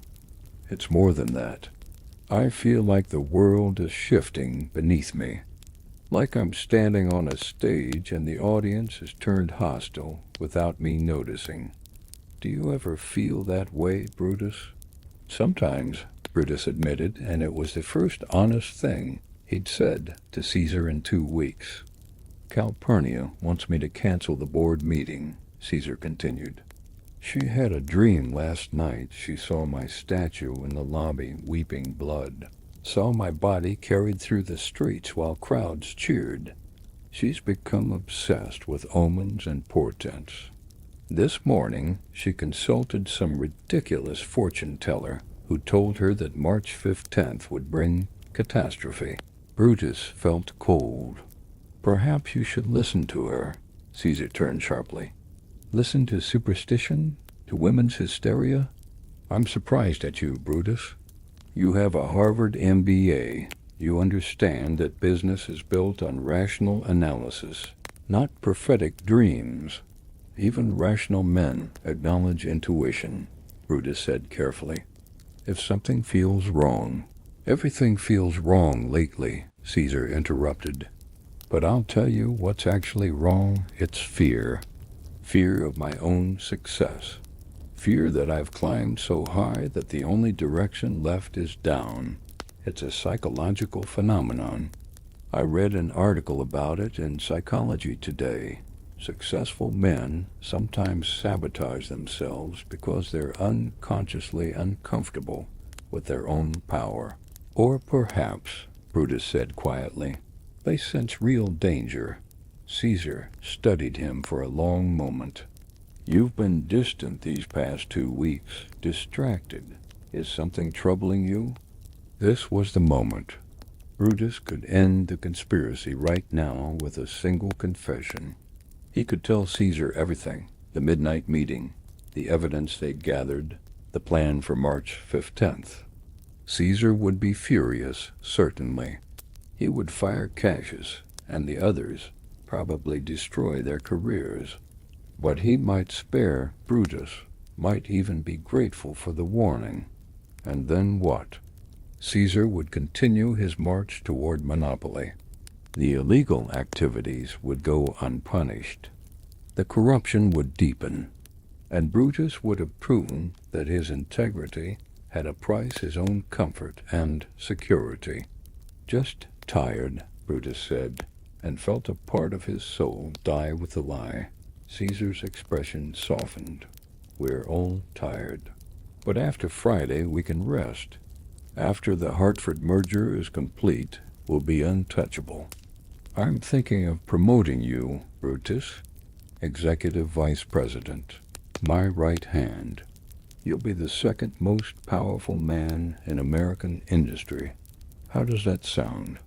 "It's more than that. I feel like the world is shifting beneath me. Like I'm standing on a stage and the audience is turned hostile without me noticing. Do you ever feel that way, Brutus?" "Sometimes," Brutus admitted, and it was the first honest thing he'd said to Caesar in 2 weeks. "Calpurnia wants me to cancel the board meeting," Caesar continued. "She had a dream last night. She saw my statue in the lobby weeping blood, saw my body carried through the streets while crowds cheered. She's become obsessed with omens and portents. This morning she consulted some ridiculous fortune teller who told her that March 15th would bring catastrophe. Brutus felt cold. Perhaps you should listen to her. Caesar turned sharply. Listen to superstition? To women's hysteria? I'm surprised at you, Brutus. You have a Harvard MBA. You understand that business is built on rational analysis, not prophetic dreams. Even rational men acknowledge intuition, Brutus said carefully. If something feels wrong, everything feels wrong lately, Caesar interrupted. But I'll tell you what's actually wrong. It's fear. Fear of my own success. Fear that I've climbed so high that the only direction left is down. It's a psychological phenomenon. I read an article about it in Psychology Today. Successful men sometimes sabotage themselves because they're unconsciously uncomfortable with their own power. Or perhaps, Brutus said quietly, they sense real danger. Caesar studied him for a long moment. You've been distant these past 2 weeks, distracted. Is something troubling you? This was the moment. Brutus could end the conspiracy right now with a single confession. He could tell Caesar everything, the midnight meeting, the evidence they'd gathered, the plan for March 15th. Caesar would be furious, certainly. He would fire Cassius and the others, probably destroy their careers. But he might spare Brutus, might even be grateful for the warning. And then what? Caesar would continue his march toward monopoly. The illegal activities would go unpunished. The corruption would deepen. And Brutus would have proven that his integrity had a price, his own comfort and security. Just tired, Brutus said, and felt a part of his soul die with the lie. Caesar's expression softened. We're all tired. But after Friday we can rest. After the Hartford merger is complete, we'll be untouchable. I'm thinking of promoting you, Brutus, Executive Vice President, my right hand. You'll be the second most powerful man in American industry. How does that sound?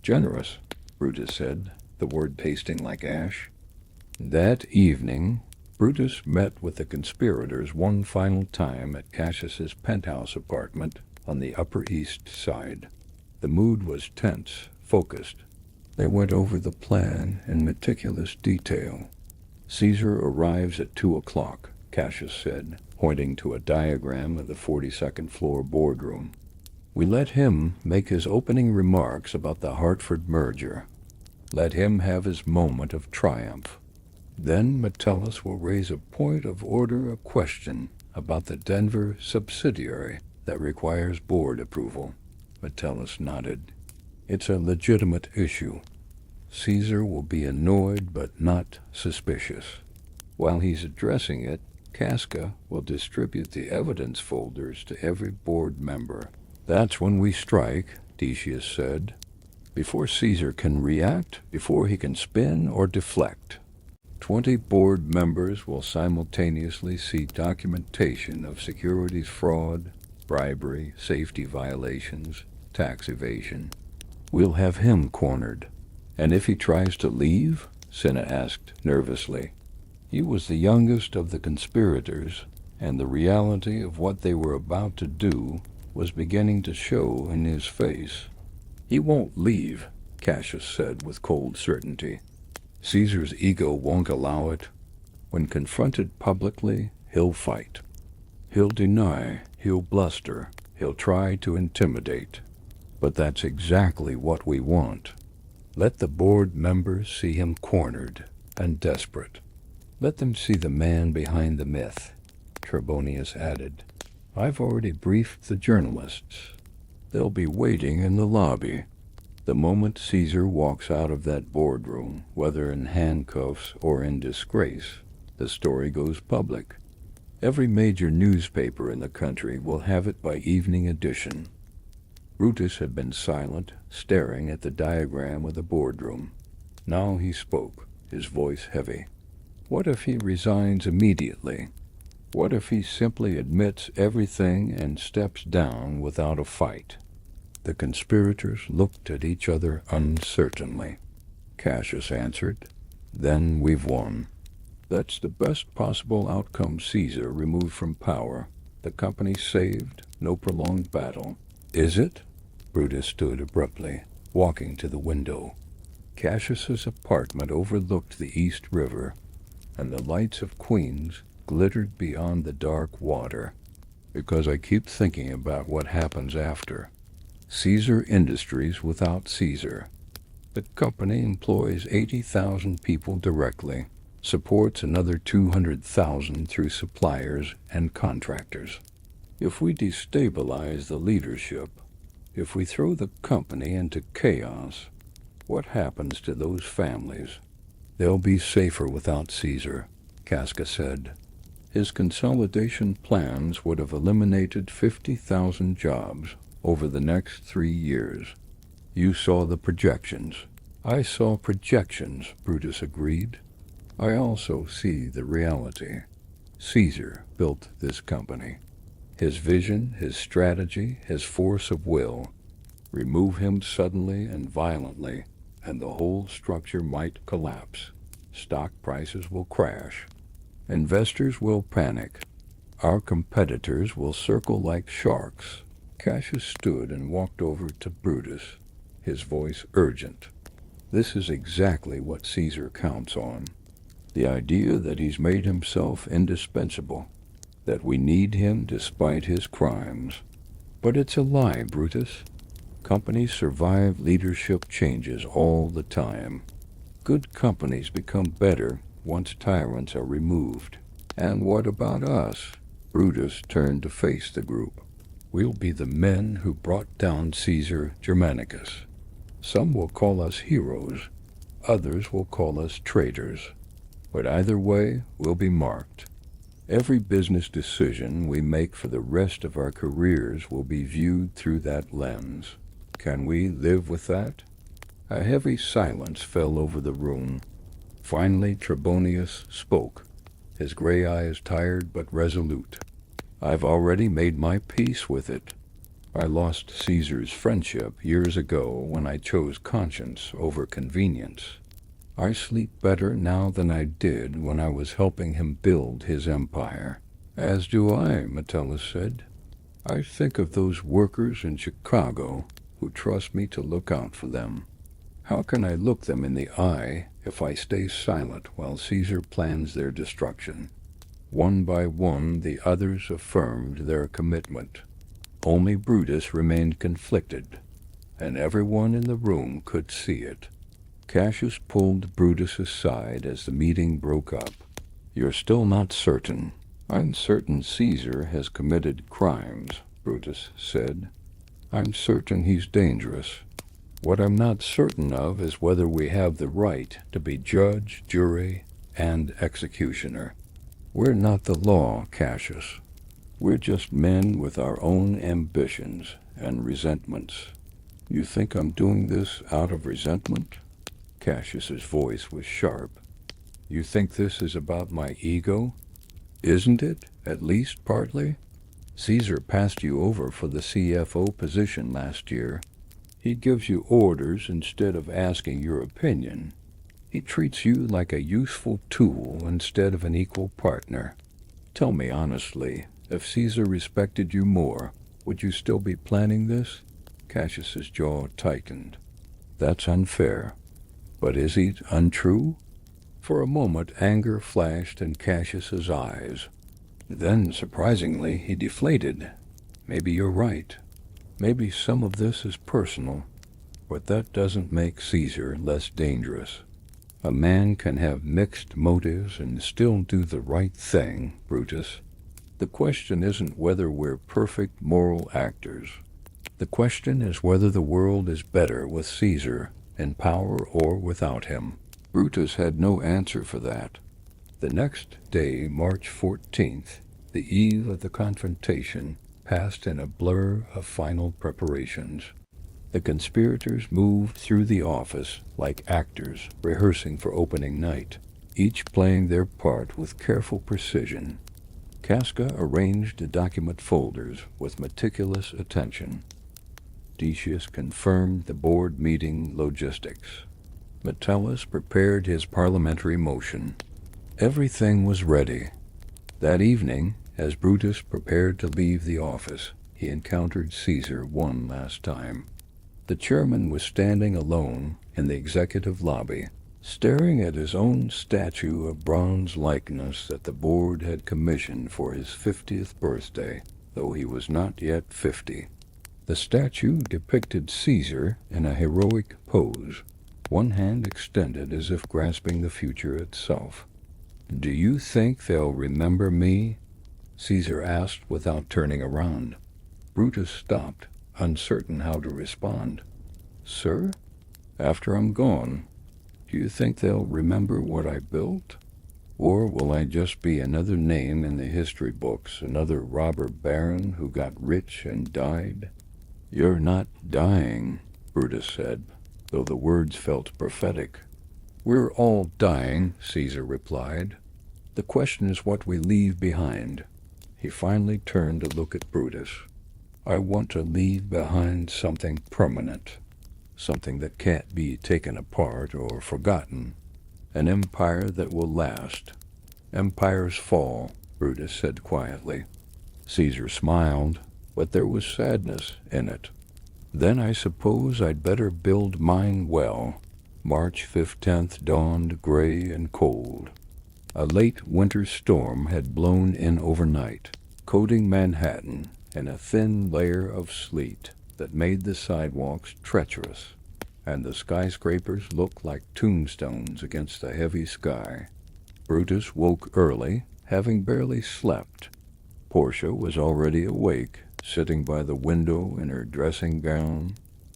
Generous, Brutus said, the word tasting like ash. That evening, Brutus met with the conspirators one final time at Cassius's penthouse apartment on the Upper East Side. The mood was tense, focused. They went over the plan in meticulous detail. Caesar arrives at 2 o'clock, Cassius said, pointing to a diagram of the 42nd floor boardroom. We let him make his opening remarks about the Hartford merger. Let him have his moment of triumph. Then Metellus will raise a point of order, a question about the Denver subsidiary that requires board approval. Metellus nodded. It's a legitimate issue. Caesar will be annoyed but not suspicious. While he's addressing it, Casca will distribute the evidence folders to every board member. That's when we strike, Decius said. Before Caesar can react, before he can spin or deflect. 20 board members will simultaneously see documentation of securities fraud, bribery, safety violations, tax evasion. We'll have him cornered. And if he tries to leave? Cinna asked nervously. He was the youngest of the conspirators, and the reality of what they were about to do was beginning to show in his face. He won't leave, Cassius said with cold certainty. Caesar's ego won't allow it. When confronted publicly, he'll fight. He'll deny, he'll bluster, he'll try to intimidate. But that's exactly what we want. Let the board members see him cornered and desperate. Let them see the man behind the myth, Trebonius added. I've already briefed the journalists. They'll be waiting in the lobby. The moment Caesar walks out of that boardroom, whether in handcuffs or in disgrace, the story goes public. Every major newspaper in the country will have it by evening edition. Brutus had been silent, staring at the diagram of the boardroom. Now he spoke, his voice heavy. What if he resigns immediately? What if he simply admits everything and steps down without a fight? The conspirators looked at each other uncertainly. Cassius answered, "Then we've won. That's the best possible outcome. Caesar removed from power. The company saved. No prolonged battle." "Is it?" Brutus stood abruptly, walking to the window. Cassius's apartment overlooked the East River, and the lights of Queens glittered beyond the dark water. "Because I keep thinking about what happens after. Caesar Industries without Caesar. The company employs 80,000 people directly, supports another 200,000 through suppliers and contractors. If we destabilize the leadership, if we throw the company into chaos, what happens to those families?" "They'll be safer without Caesar," Casca said. His consolidation plans would have eliminated 50,000 jobs over the next 3 years. "You saw the projections." "I saw projections," Brutus agreed. "I also see the reality. Caesar built this company. His vision, his strategy, his force of will. Remove him suddenly and violently, and the whole structure might collapse. Stock prices will crash. Investors will panic. Our competitors will circle like sharks." Cassius stood and walked over to Brutus, his voice urgent. "This is exactly what Caesar counts on. The idea that he's made himself indispensable, that we need him despite his crimes. But it's a lie, Brutus. Companies survive leadership changes all the time. Good companies become better once tyrants are removed. And what about us?" Brutus turned to face the group. "We'll be the men who brought down Caesar Germanicus. Some will call us heroes, others will call us traitors. But either way, we'll be marked. Every business decision we make for the rest of our careers will be viewed through that lens. Can we live with that?" A heavy silence fell over the room. Finally, Trebonius spoke, his gray eyes tired but resolute. "I've already made my peace with it. I lost Caesar's friendship years ago when I chose conscience over convenience. I sleep better now than I did when I was helping him build his empire." "As do I," Metellus said. "I think of those workers in Chicago who trust me to look out for them. How can I look them in the eye if I stay silent while Caesar plans their destruction?" One by one the others affirmed their commitment. Only Brutus remained conflicted, and everyone in the room could see it. Cassius pulled Brutus aside as the meeting broke up. "You're still not certain." "I'm certain Caesar has committed crimes," Brutus said. "I'm certain he's dangerous. What I'm not certain of is whether we have the right to be judge, jury, and executioner. We're not the law, Cassius. We're just men with our own ambitions and resentments." "You think I'm doing this out of resentment?" Cassius's voice was sharp. "You think this is about my ego? Isn't it, at least partly? Caesar passed you over for the CFO position last year. He gives you orders instead of asking your opinion. He treats you like a useful tool instead of an equal partner. Tell me honestly, if Caesar respected you more, would you still be planning this?" Cassius's jaw tightened. "That's unfair. But is it untrue?" For a moment anger flashed in Cassius's eyes. Then, surprisingly, he deflated. "Maybe you're right. Maybe some of this is personal, but that doesn't make Caesar less dangerous. A man can have mixed motives and still do the right thing, Brutus. The question isn't whether we're perfect moral actors. The question is whether the world is better with Caesar in power or without him." Brutus had no answer for that. The next day, March 14th, the eve of the confrontation, passed in a blur of final preparations. The conspirators moved through the office like actors rehearsing for opening night, each playing their part with careful precision. Casca arranged the document folders with meticulous attention. Decius confirmed the board meeting logistics. Metellus prepared his parliamentary motion. Everything was ready. That evening, as Brutus prepared to leave the office, he encountered Caesar one last time. The chairman was standing alone in the executive lobby, staring at his own statue of bronze likeness that the board had commissioned for his 50th birthday, though he was not yet 50. The statue depicted Caesar in a heroic pose, one hand extended as if grasping the future itself. "Do you think they'll remember me?" Caesar asked without turning around. Brutus stopped, uncertain how to respond. "Sir, after I'm gone, do you think they'll remember what I built? Or will I just be another name in the history books, another robber baron who got rich and died?" "You're not dying," Brutus said, though the words felt prophetic. "We're all dying," Caesar replied. "The question is what we leave behind." He finally turned to look at Brutus. "I want to leave behind something permanent, something that can't be taken apart or forgotten, an empire that will last." "Empires fall," Brutus said quietly. Caesar smiled, but there was sadness in it. "Then I suppose I'd better build mine well." March 15th dawned gray and cold. A late winter storm had blown in overnight, coating Manhattan in a thin layer of sleet that made the sidewalks treacherous, and the skyscrapers looked like tombstones against the heavy sky. Brutus woke early, having barely slept. Portia was already awake, sitting by the window in her dressing gown,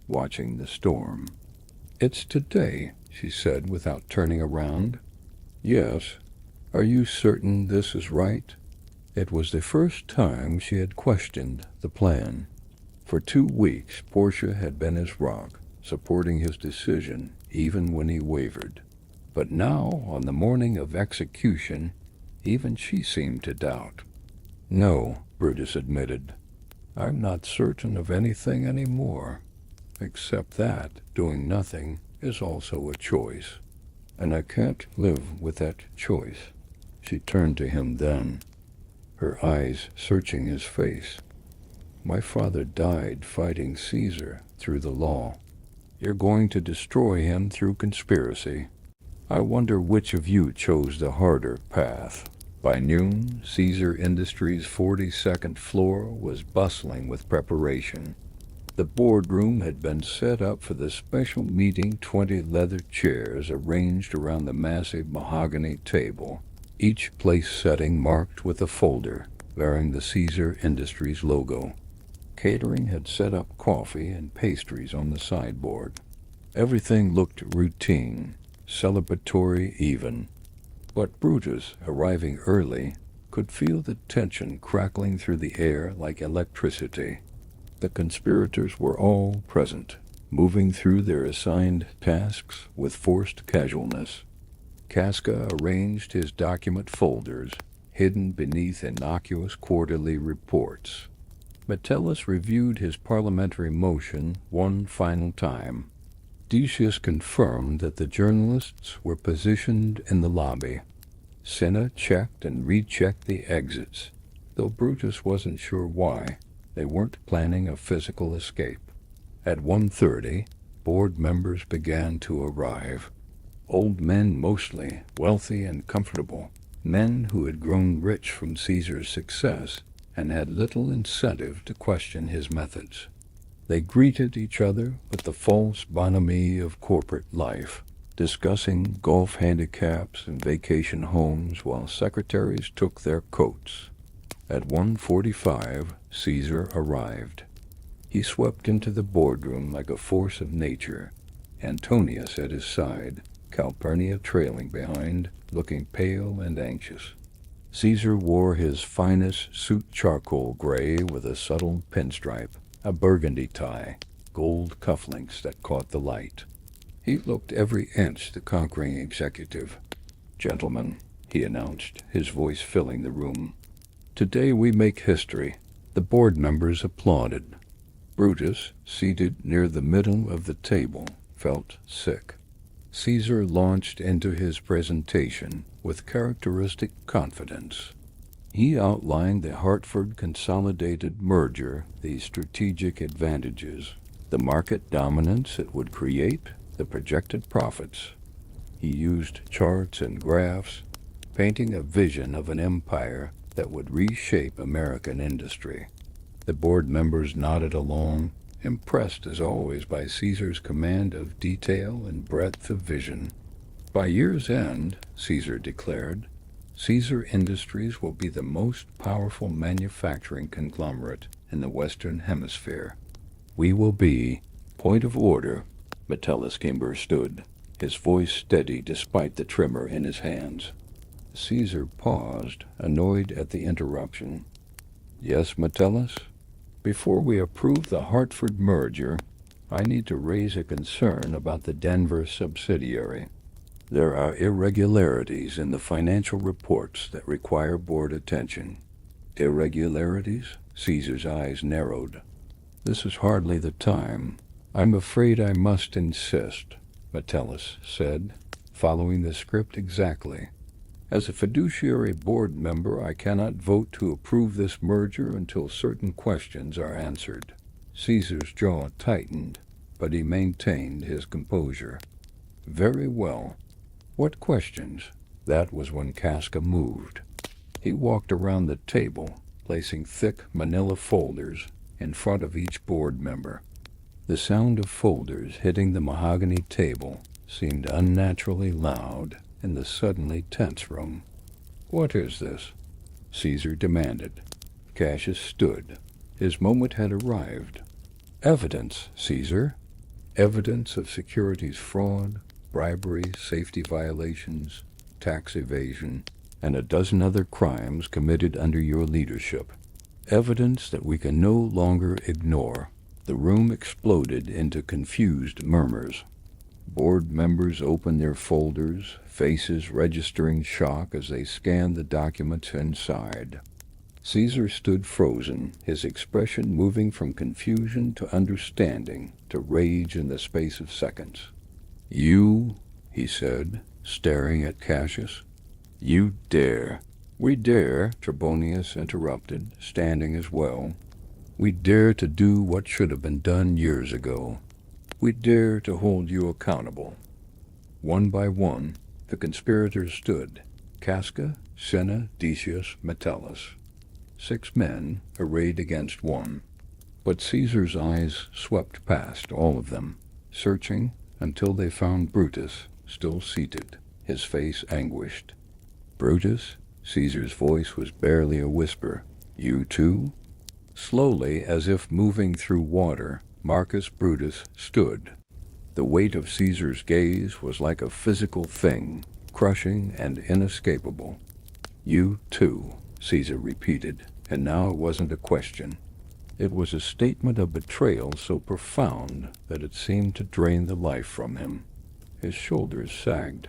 watching the storm. "It's today," she said without turning around. "Yes. Are you certain this is right?" It was the first time she had questioned the plan. For 2 weeks, Portia had been his rock, supporting his decision even when he wavered. But now, on the morning of execution, even she seemed to doubt. "No," Brutus admitted. "I'm not certain of anything anymore, except that doing nothing is also a choice, and I can't live with that choice." She turned to him then, her eyes searching his face. "My father died fighting Caesar through the law. You're going to destroy him through conspiracy. I wonder which of you chose the harder path." By noon, Caesar Industries' 42nd floor was bustling with preparation. The boardroom had been set up for the special meeting, 20 leather chairs arranged around the massive mahogany table, each place setting marked with a folder bearing the Caesar Industries logo. Catering had set up coffee and pastries on the sideboard. Everything looked routine, celebratory even. But Brutus, arriving early, could feel the tension crackling through the air like electricity. The conspirators were all present, moving through their assigned tasks with forced casualness. Casca arranged his document folders, hidden beneath innocuous quarterly reports. Metellus reviewed his parliamentary motion one final time. Decius confirmed that the journalists were positioned in the lobby. Cinna checked and rechecked the exits, though Brutus wasn't sure why. They weren't planning a physical escape. At 1:30, board members began to arrive. Old men mostly, wealthy and comfortable, men who had grown rich from Caesar's success and had little incentive to question his methods. They greeted each other with the false bonhomie of corporate life, discussing golf handicaps and vacation homes while secretaries took their coats. At 1:45, Caesar arrived. He swept into the boardroom like a force of nature, Antonius at his side, Calpurnia trailing behind, looking pale and anxious. Caesar wore his finest suit charcoal gray with a subtle pinstripe, a burgundy tie, gold cufflinks that caught the light. He looked every inch the conquering executive. "Gentlemen," he announced, his voice filling the room, "today we make history." The board members applauded. Brutus, seated near the middle of the table, felt sick. Caesar launched into his presentation with characteristic confidence. He outlined the Hartford consolidated merger, the strategic advantages, the market dominance it would create, the projected profits. He used charts and graphs, painting a vision of an empire that would reshape American industry. The board members nodded along, impressed as always by Caesar's command of detail and breadth of vision. By year's end, Caesar declared, Caesar Industries will be the most powerful manufacturing conglomerate in the Western Hemisphere. We will be, point of order, Metellus Kimber stood, his voice steady despite the tremor in his hands. Caesar paused, annoyed at the interruption. Yes, Metellus? Before we approve the Hartford merger, I need to raise a concern about the Denver subsidiary. There are irregularities in the financial reports that require board attention. Irregularities? Caesar's eyes narrowed. This is hardly the time. I'm afraid I must insist, Metellus said, following the script exactly. As a fiduciary board member, I cannot vote to approve this merger until certain questions are answered. Caesar's jaw tightened, but he maintained his composure. Very well. What questions? That was when Casca moved. He walked around the table, placing thick manila folders in front of each board member. The sound of folders hitting the mahogany table seemed unnaturally loud in the suddenly tense room. What is this? Caesar demanded. Cassius stood. His moment had arrived. Evidence, Caesar. Evidence of securities fraud, bribery, safety violations, tax evasion, and a dozen other crimes committed under your leadership. Evidence that we can no longer ignore. The room exploded into confused murmurs. Board members opened their folders, faces registering shock as they scanned the documents inside. Caesar stood frozen, his expression moving from confusion to understanding to rage in the space of seconds. You, he said, staring at Cassius. You dare. We dare, Trebonius interrupted, standing as well. We dare to do what should have been done years ago. We dare to hold you accountable. One by one, the conspirators stood, Casca, Cinna, Decius, Metellus. 6 men arrayed against one. But Caesar's eyes swept past all of them, searching until they found Brutus, still seated, his face anguished. Brutus? Caesar's voice was barely a whisper. You too? Slowly, as if moving through water, Marcus Brutus stood. The weight of Caesar's gaze was like a physical thing, crushing and inescapable. You too, Caesar repeated, and now it wasn't a question. It was a statement of betrayal so profound that it seemed to drain the life from him. His shoulders sagged.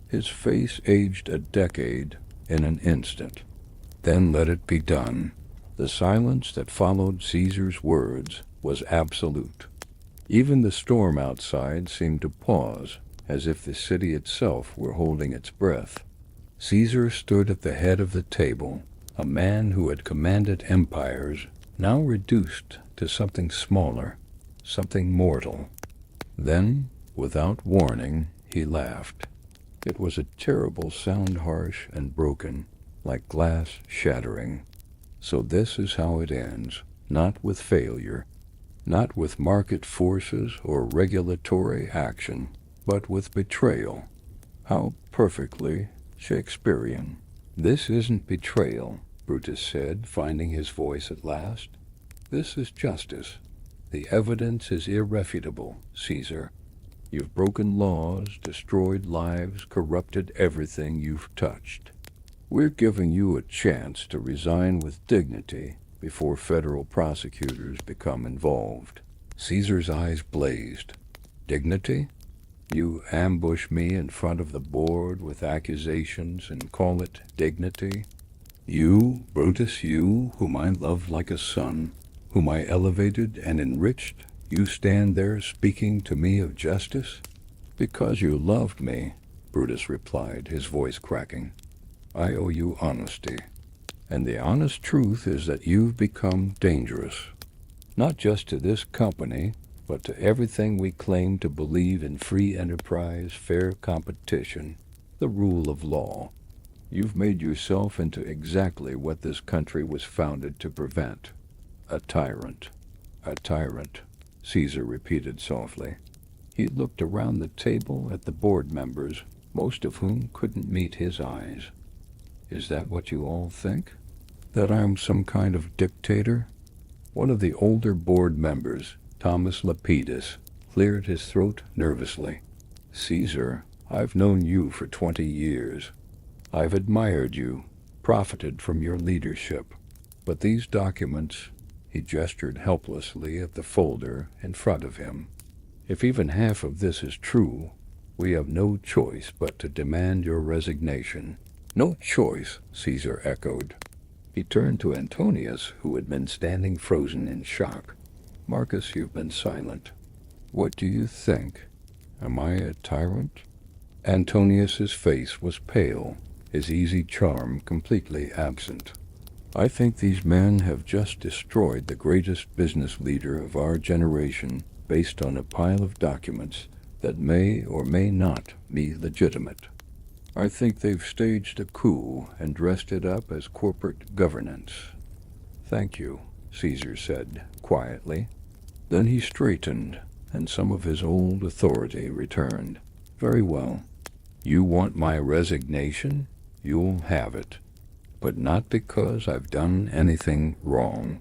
His face aged a decade in an instant. Then let it be done. The silence that followed Caesar's words was absolute. Even the storm outside seemed to pause, as if the city itself were holding its breath. Caesar stood at the head of the table, a man who had commanded empires, now reduced to something smaller, something mortal. Then, without warning, he laughed. It was a terrible sound, harsh and broken, like glass shattering. So this is how it ends, not with failure, not with market forces or regulatory action, but with betrayal. How perfectly Shakespearean. This isn't betrayal, Brutus said, finding his voice at last. This is justice. The evidence is irrefutable, Caesar. You've broken laws, destroyed lives, corrupted everything you've touched. We're giving you a chance to resign with dignity before federal prosecutors become involved. Caesar's eyes blazed. Dignity? You ambush me in front of the board with accusations and call it dignity? You, Brutus, you, whom I loved like a son, whom I elevated and enriched, you stand there speaking to me of justice? Because you loved me, Brutus replied, his voice cracking. I owe you honesty. And the honest truth is that you've become dangerous. Not just to this company, but to everything we claim to believe in: free enterprise, fair competition, the rule of law. You've made yourself into exactly what this country was founded to prevent. A tyrant. A tyrant, Caesar repeated softly. He looked around the table at the board members, most of whom couldn't meet his eyes. Is that what you all think? That I'm some kind of dictator? One of the older board members, Thomas Lepidus, cleared his throat nervously. Caesar, I've known you for 20 years. I've admired you, profited from your leadership. But these documents, he gestured helplessly at the folder in front of him. If even half of this is true, we have no choice but to demand your resignation. No choice, Caesar echoed. He turned to Antonius, who had been standing frozen in shock. Marcus, you've been silent. What do you think? Am I a tyrant? Antonius's face was pale, his easy charm completely absent. I think these men have just destroyed the greatest business leader of our generation based on a pile of documents that may or may not be legitimate. I think they've staged a coup and dressed it up as corporate governance. Thank you, Caesar said quietly. Then he straightened, and some of his old authority returned. Very well. You want my resignation? You'll have it. But not because I've done anything wrong.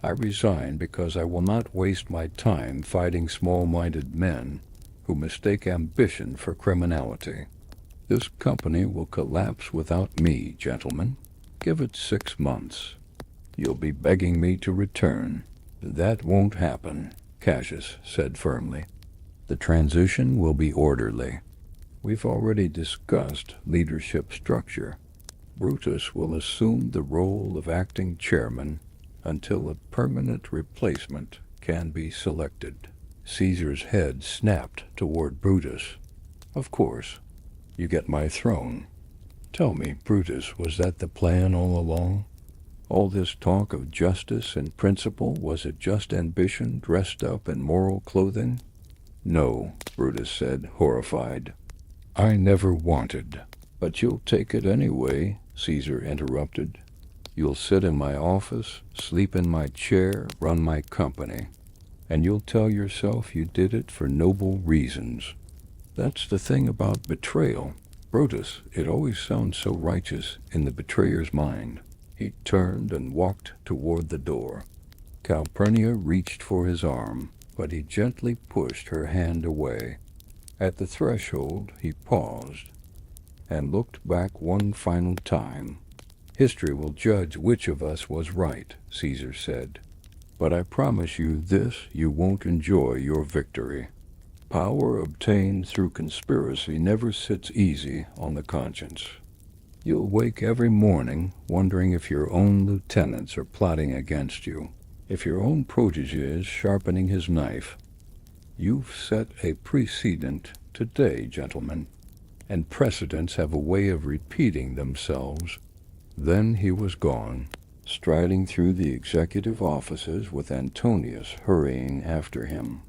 I resign because I will not waste my time fighting small-minded men who mistake ambition for criminality. This company will collapse without me, gentlemen. Give it 6 months. You'll be begging me to return. That won't happen, Cassius said firmly. The transition will be orderly. We've already discussed leadership structure. Brutus will assume the role of acting chairman until a permanent replacement can be selected. Caesar's head snapped toward Brutus. Of course. You get my throne. Tell me, Brutus, was that the plan all along? All this talk of justice and principle, was it just ambition dressed up in moral clothing? No, Brutus said, horrified. I never wanted. But you'll take it anyway, Caesar interrupted. You'll sit in my office, sleep in my chair, run my company. And you'll tell yourself you did it for noble reasons. That's the thing about betrayal. Brutus, it always sounds so righteous in the betrayer's mind. He turned and walked toward the door. Calpurnia reached for his arm, but he gently pushed her hand away. At the threshold, he paused and looked back one final time. History will judge which of us was right, Caesar said. But I promise you this, you won't enjoy your victory. Power obtained through conspiracy never sits easy on the conscience. You'll wake every morning wondering if your own lieutenants are plotting against you, if your own protégé is sharpening his knife. You've set a precedent today, gentlemen, and precedents have a way of repeating themselves. Then he was gone, striding through the executive offices with Antonius hurrying after him.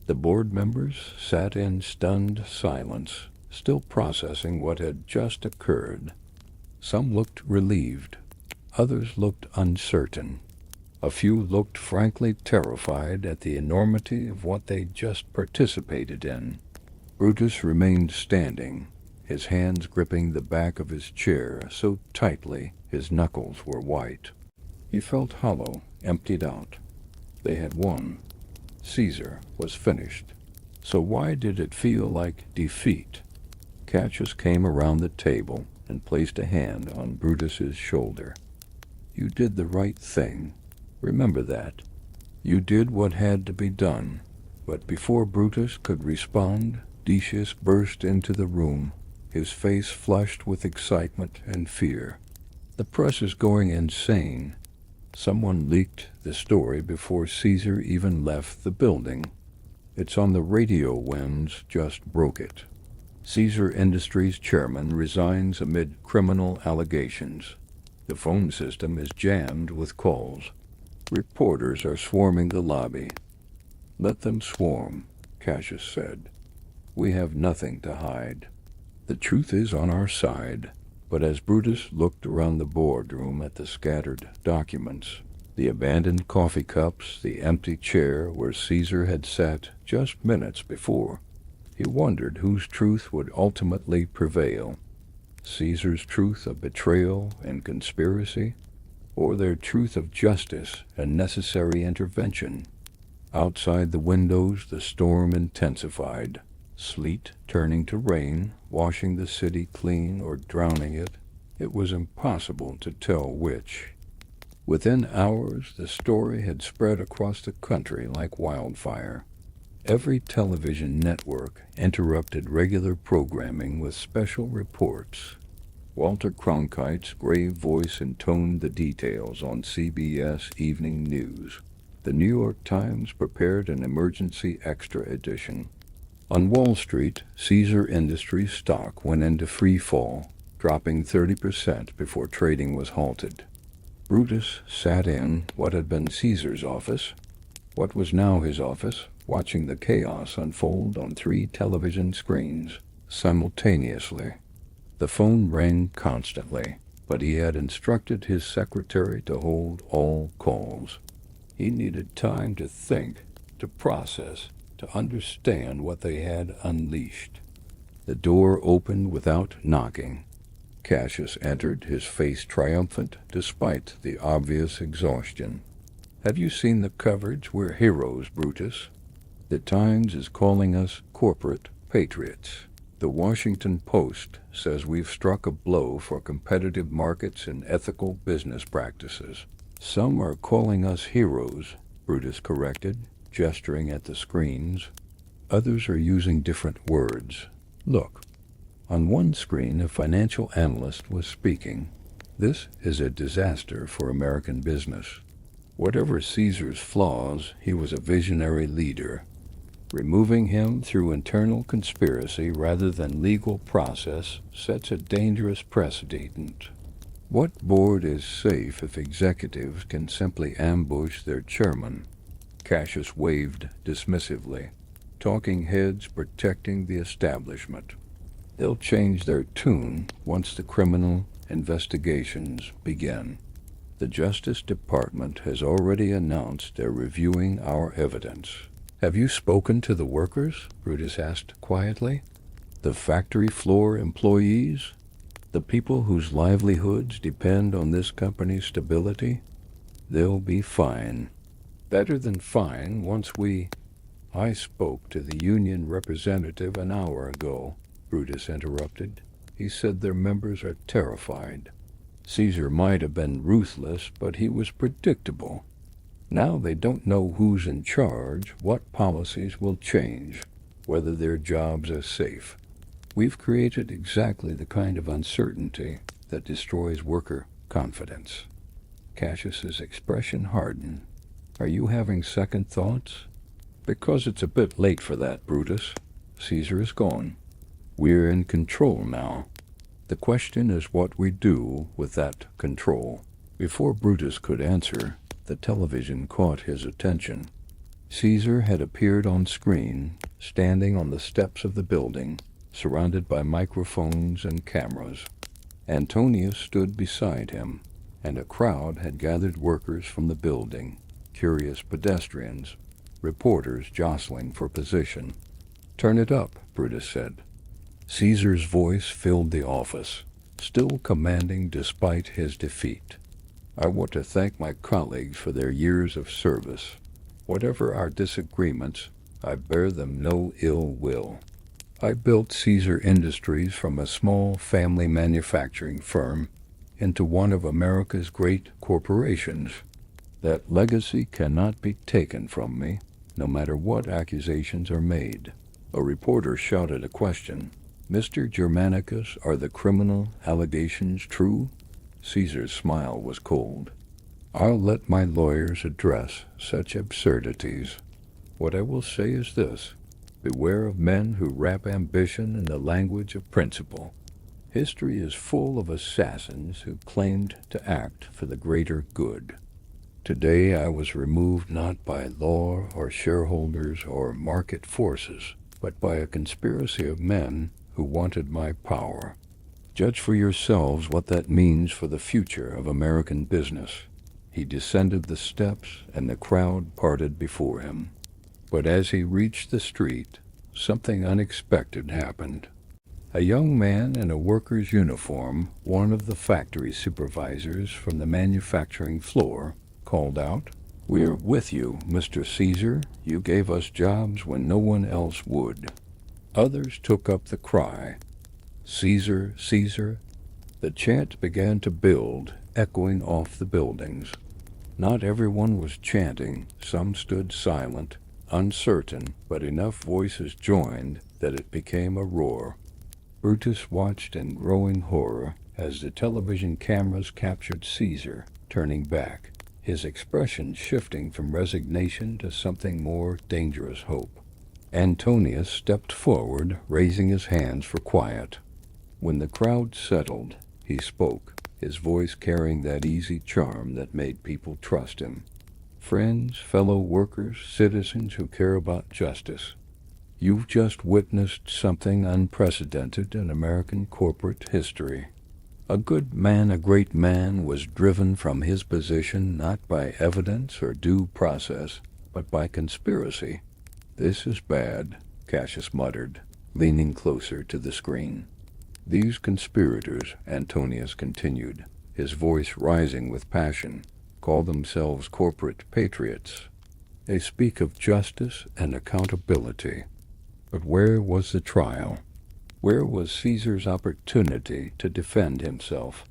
The board members sat in stunned silence, still processing what had just occurred. Some looked relieved. Others looked uncertain. A few looked frankly terrified at the enormity of what they'd just participated in. Brutus remained standing, his hands gripping the back of his chair so tightly his knuckles were white. He felt hollow, emptied out. They had won. Caesar was finished. So why did it feel like defeat? Cassius came around the table and placed a hand on Brutus's shoulder. You did the right thing. Remember that. You did what had to be done. But before Brutus could respond, Decius burst into the room, his face flushed with excitement and fear. The press is going insane. Someone leaked the story before Caesar even left the building. It's on the radio. Winds just broke it. Caesar Industries chairman resigns amid criminal allegations. The phone system is jammed with calls. Reporters are swarming the lobby. Let them swarm, Cassius said. We have nothing to hide. The truth is on our side. But as Brutus looked around the boardroom at the scattered documents, the abandoned coffee cups, the empty chair where Caesar had sat just minutes before, he wondered whose truth would ultimately prevail. Caesar's truth of betrayal and conspiracy, or their truth of justice and necessary intervention. Outside the windows the storm intensified, sleet turning to rain, washing the city clean or drowning it. It was impossible to tell which. Within hours the story had spread across the country like wildfire. Every television network interrupted regular programming with special reports. Walter Cronkite's grave voice intoned the details on CBS Evening News. The New York Times prepared an emergency extra edition. On Wall Street, Caesar Industries stock went into free fall, dropping 30% before trading was halted. Brutus sat in what had been Caesar's office, what was now his office, watching the chaos unfold on 3 television screens simultaneously. The phone rang constantly, but he had instructed his secretary to hold all calls. He needed time to think, to process, to understand what they had unleashed. The door opened without knocking. Cassius entered, his face triumphant despite the obvious exhaustion. Have you seen the coverage? We're heroes, Brutus. The Times is calling us corporate patriots. The Washington Post says we've struck a blow for competitive markets and ethical business practices. Some are calling us heroes, Brutus corrected, gesturing at the screens. Others are using different words. Look. On one screen, a financial analyst was speaking. This is a disaster for American business. Whatever Caesar's flaws, he was a visionary leader. Removing him through internal conspiracy rather than legal process sets a dangerous precedent. What board is safe if executives can simply ambush their chairman? Cassius waved dismissively. Talking heads protecting the establishment. They'll change their tune once the criminal investigations begin. The Justice Department has already announced they're reviewing our evidence. Have you spoken to the workers? Brutus asked quietly. The factory floor employees? The people whose livelihoods depend on this company's stability? They'll be fine. Better than fine once we... I spoke to the union representative an hour ago, Brutus interrupted. He said their members are terrified. Caesar might have been ruthless, but he was predictable. Now they don't know who's in charge, what policies will change, whether their jobs are safe. We've created exactly the kind of uncertainty that destroys worker confidence. Cassius's expression hardened. Are you having second thoughts? Because it's a bit late for that, Brutus. Caesar is gone. We're in control now. The question is what we do with that control. Before Brutus could answer, the television caught his attention. Caesar had appeared on screen, standing on the steps of the building, surrounded by microphones and cameras. Antonius stood beside him, and a crowd had gathered workers from the building, curious pedestrians, reporters jostling for position. Turn it up, Brutus said. Caesar's voice filled the office, still commanding despite his defeat. I want to thank my colleagues for their years of service. Whatever our disagreements, I bear them no ill will. I built Caesar Industries from a small family manufacturing firm into one of America's great corporations. That legacy cannot be taken from me, no matter what accusations are made. A reporter shouted a question. Mr. Germanicus, are the criminal allegations true? Caesar's smile was cold. I'll let my lawyers address such absurdities. What I will say is this: beware of men who wrap ambition in the language of principle. History is full of assassins who claimed to act for the greater good. Today I was removed not by law or shareholders or market forces, but by a conspiracy of men who wanted my power. Judge for yourselves what that means for the future of American business. He descended the steps, and the crowd parted before him. But as he reached the street, something unexpected happened. A young man in a worker's uniform, one of the factory supervisors from the manufacturing floor, called out, "We're with you, Mr. Caesar. You gave us jobs when no one else would." Others took up the cry, "Caesar, Caesar." The chant began to build, echoing off the buildings. Not everyone was chanting. Some stood silent, uncertain, but enough voices joined that it became a roar. Brutus watched in growing horror as the television cameras captured Caesar, turning back, his expression shifting from resignation to something more dangerous hope. Antonius stepped forward, raising his hands for quiet. When the crowd settled, he spoke, his voice carrying that easy charm that made people trust him. "Friends, fellow workers, citizens who care about justice, you've just witnessed something unprecedented in American corporate history. A good man, a great man, was driven from his position not by evidence or due process, but by conspiracy." "This is bad," Cassius muttered, leaning closer to the screen. "These conspirators," Antonius continued, his voice rising with passion, "call themselves corporate patriots. They speak of justice and accountability. But where was the trial? Where was Caesar's opportunity to defend himself?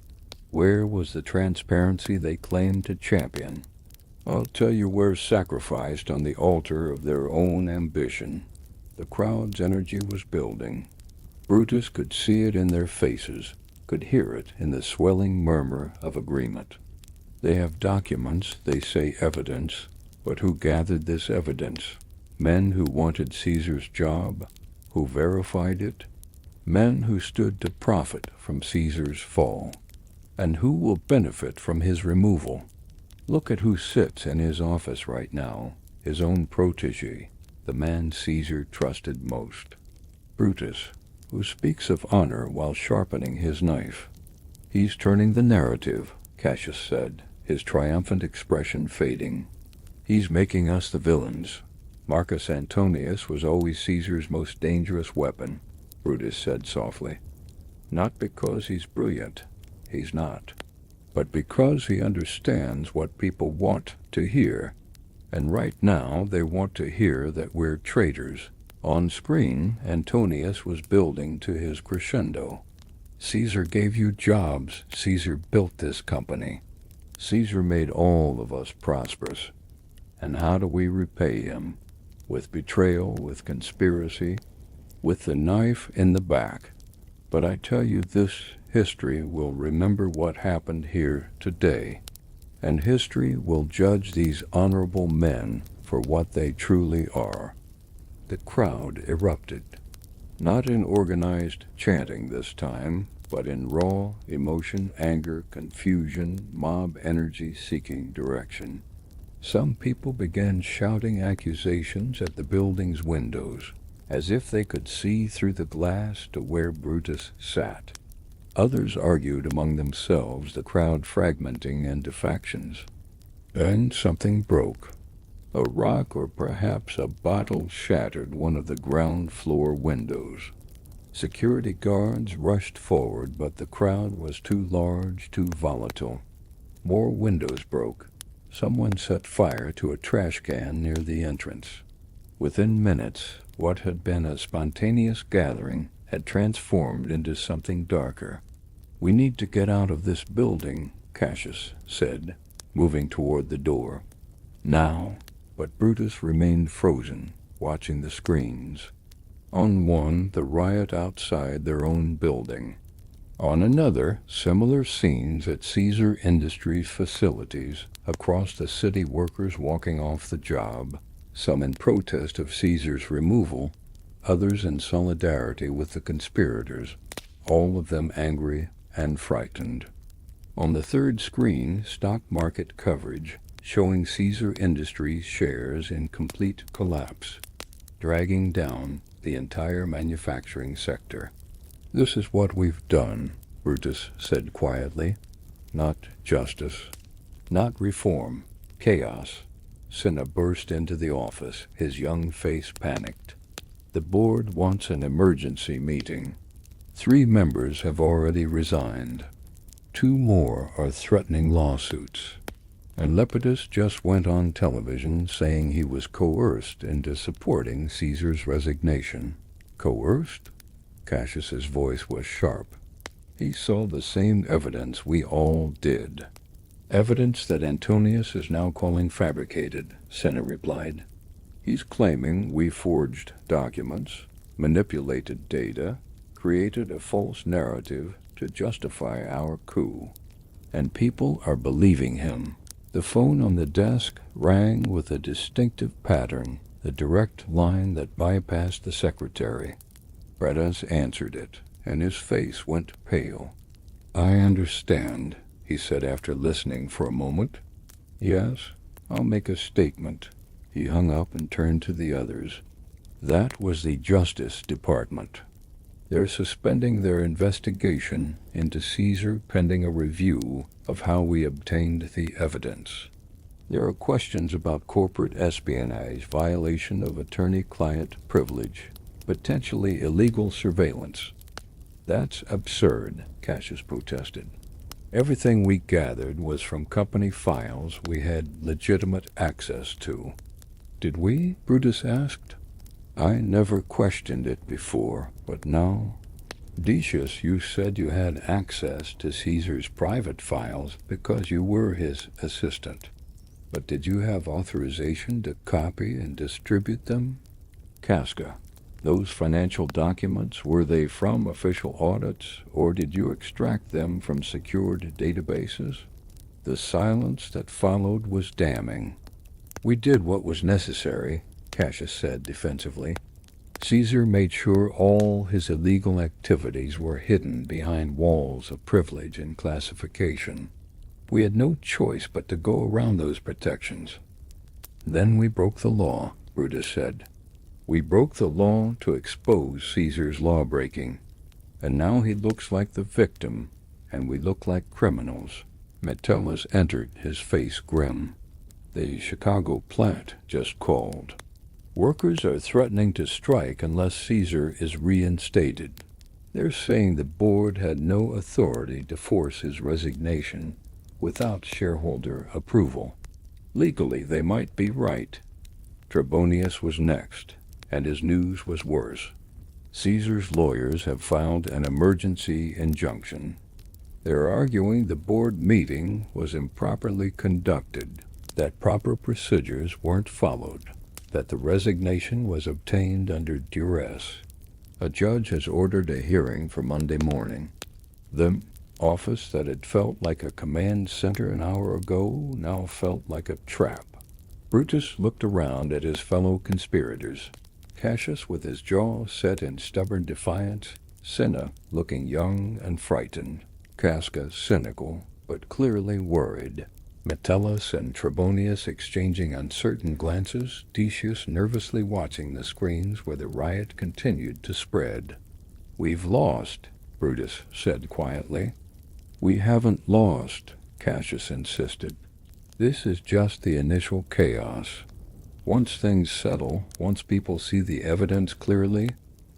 Where was the transparency they claimed to champion? I'll tell you where sacrificed on the altar of their own ambition." The crowd's energy was building. Brutus could see it in their faces, could hear it in the swelling murmur of agreement. "They have documents, they say evidence, but who gathered this evidence? Men who wanted Caesar's job, who verified it, men who stood to profit from Caesar's fall. And who will benefit from his removal? Look at who sits in his office right now, his own protégé, the man Caesar trusted most. Brutus, who speaks of honor while sharpening his knife." "He's turning the narrative," Cassius said, his triumphant expression fading. "He's making us the villains. Marcus Antonius was always Caesar's most dangerous weapon," Brutus said softly. "Not because he's brilliant. He's not. But because he understands what people want to hear. And right now they want to hear that we're traitors." On screen, Antonius was building to his crescendo. "Caesar gave you jobs. Caesar built this company. Caesar made all of us prosperous. And how do we repay him? With betrayal, with conspiracy, with the knife in the back. But I tell you, this history will remember what happened here today, and history will judge these honorable men for what they truly are." The crowd erupted, not in organized chanting this time, but in raw emotion, anger, confusion, mob energy seeking direction. Some people began shouting accusations at the building's windows, as if they could see through the glass to where Brutus sat. Others argued among themselves, the crowd fragmenting into factions. Then something broke. A rock or perhaps a bottle shattered one of the ground floor windows. Security guards rushed forward, but the crowd was too large, too volatile. More windows broke. Someone set fire to a trash can near the entrance. Within minutes, what had been a spontaneous gathering had transformed into something darker. "We need to get out of this building," Cassius said, moving toward the door. "Now." But Brutus remained frozen, watching the screens. On one, the riot outside their own building. On another, similar scenes at Caesar Industries facilities across the city, workers walking off the job, some in protest of Caesar's removal, others in solidarity with the conspirators, all of them angry and frightened. On the third screen, stock market coverage showing Caesar Industries shares in complete collapse, dragging down the entire manufacturing sector. "This is what we've done," Brutus said quietly. "Not justice, not reform, chaos." Cinna burst into the office, his young face panicked. "The board wants an emergency meeting. 3 members have already resigned. 2 more are threatening lawsuits. And Lepidus just went on television saying he was coerced into supporting Caesar's resignation." "Coerced?" Cassius's voice was sharp. "He saw the same evidence we all did." "Evidence that Antonius is now calling fabricated," Cinna replied. "He's claiming we forged documents, manipulated data, created a false narrative to justify our coup. And people are believing him." The phone on the desk rang with a distinctive pattern, the direct line that bypassed the secretary. Brutus answered it, and his face went pale. "I understand," he said after listening for a moment. "Yes, I'll make a statement." He hung up and turned to the others. "That was the Justice Department. They're suspending their investigation into Caesar pending a review of how we obtained the evidence. There are questions about corporate espionage, violation of attorney-client privilege, potentially illegal surveillance." "That's absurd," Cassius protested. "Everything we gathered was from company files we had legitimate access to." "Did we?" Brutus asked. "I never questioned it before, but now—" "Decius, you said you had access to Caesar's private files because you were his assistant. But did you have authorization to copy and distribute them?" "Casca, those financial documents, were they from official audits, or did you extract them from secured databases?" The silence that followed was damning. "We did what was necessary," Cassius said defensively. "Caesar made sure all his illegal activities were hidden behind walls of privilege and classification. We had no choice but to go around those protections." "Then we broke the law," Brutus said. "We broke the law to expose Caesar's law-breaking. And now he looks like the victim, and we look like criminals." Metellus entered, his face grim. "The Chicago plant just called. Workers are threatening to strike unless Caesar is reinstated. They're saying the board had no authority to force his resignation without shareholder approval. Legally, they might be right." Trebonius was next, and his news was worse. "Caesar's lawyers have filed an emergency injunction. They're arguing the board meeting was improperly conducted, that proper procedures weren't followed, that the resignation was obtained under duress. A judge has ordered a hearing for Monday morning. The office that had felt like a command center an hour ago now felt like a trap." Brutus looked around at his fellow conspirators. Cassius with his jaw set in stubborn defiance, Cinna looking young and frightened, Casca cynical but clearly worried, Metellus and Trebonius exchanging uncertain glances, Decius nervously watching the screens where the riot continued to spread. "We've lost," Brutus said quietly. "We haven't lost," Cassius insisted. "This is just the initial chaos. Once things settle, once people see the evidence clearly—"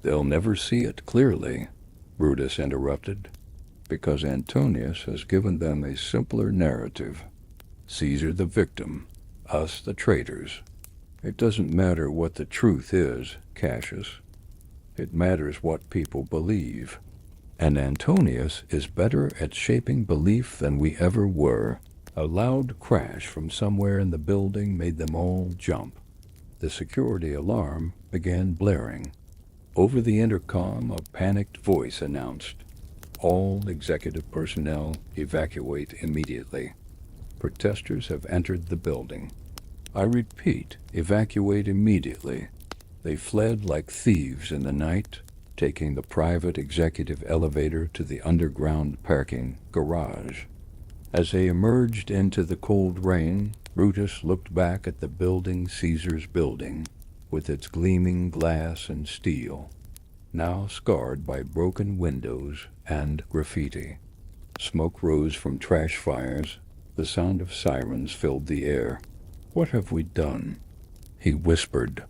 "They'll never see it clearly," Brutus interrupted, "because Antonius has given them a simpler narrative. Caesar the victim, us the traitors. It doesn't matter what the truth is, Cassius. It matters what people believe. And Antonius is better at shaping belief than we ever were." A loud crash from somewhere in the building made them all jump. The security alarm began blaring. Over the intercom, a panicked voice announced, All executive personnel evacuate immediately. Protesters have entered the building. I repeat, evacuate immediately. They fled like thieves in the night, taking the private executive elevator to the underground parking garage. As they emerged into the cold rain, Brutus looked back at the building Caesar's building, with its gleaming glass and steel, now scarred by broken windows and graffiti. Smoke rose from trash fires. The sound of sirens filled the air. "What have we done?" he whispered.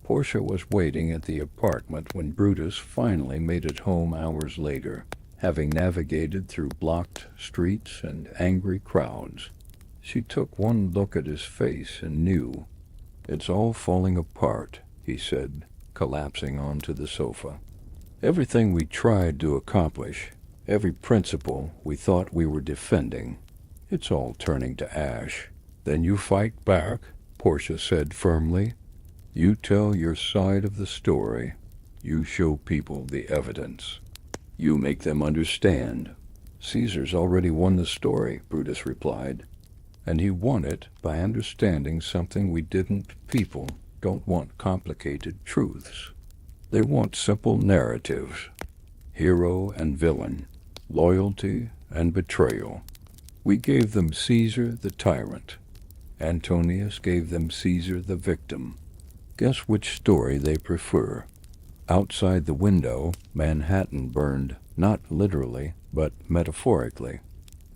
Portia was waiting at the apartment when Brutus finally made it home hours later, having navigated through blocked streets and angry crowds. She took one look at his face and knew. "It's all falling apart," he said, collapsing onto the sofa. "Everything we tried to accomplish, every principle we thought we were defending, it's all turning to ash." "Then you fight back," Portia said firmly. "You tell your side of the story. You show people the evidence. You make them understand." "Caesar's already won the story," Brutus replied. "And he won it by understanding something we didn't. People don't want complicated truths. They want simple narratives. Hero and villain, loyalty and betrayal. We gave them Caesar the tyrant. Antonius gave them Caesar the victim. Guess which story they prefer." Outside the window, Manhattan burned, not literally, but metaphorically.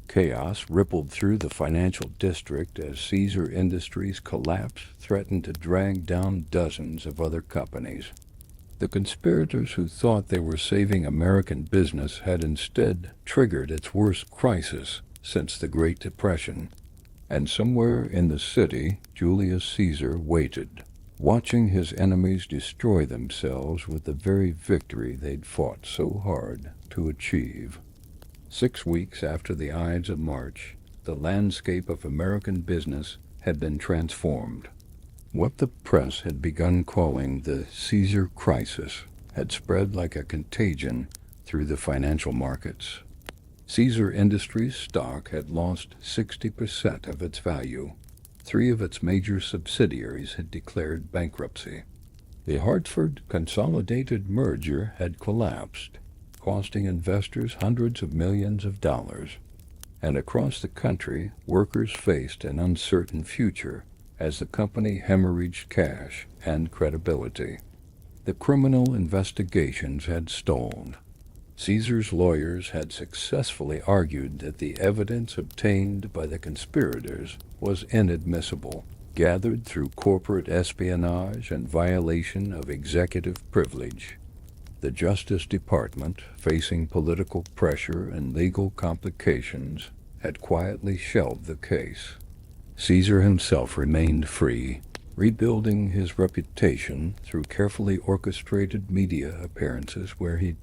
Chaos rippled through the financial district as Caesar Industries' collapse threatened to drag down dozens of other companies. The conspirators who thought they were saving American business had instead triggered its worst crisis since the Great Depression. And somewhere in the city, Julius Caesar waited, watching his enemies destroy themselves with the very victory they'd fought so hard to achieve. 6 weeks after the Ides of March, the landscape of American business had been transformed. What the press had begun calling the Caesar crisis had spread like a contagion through the financial markets. Caesar Industries stock had lost 60% of its value. 3 of its major subsidiaries had declared bankruptcy. The Hartford consolidated merger had collapsed, costing investors hundreds of millions of dollars. And across the country, workers faced an uncertain future as the company hemorrhaged cash and credibility. The criminal investigations had stalled. Caesar's lawyers had successfully argued that the evidence obtained by the conspirators was inadmissible, gathered through corporate espionage and violation of executive privilege. The Justice Department, facing political pressure and legal complications, had quietly shelved the case. Caesar himself remained free, rebuilding his reputation through carefully orchestrated media appearances where he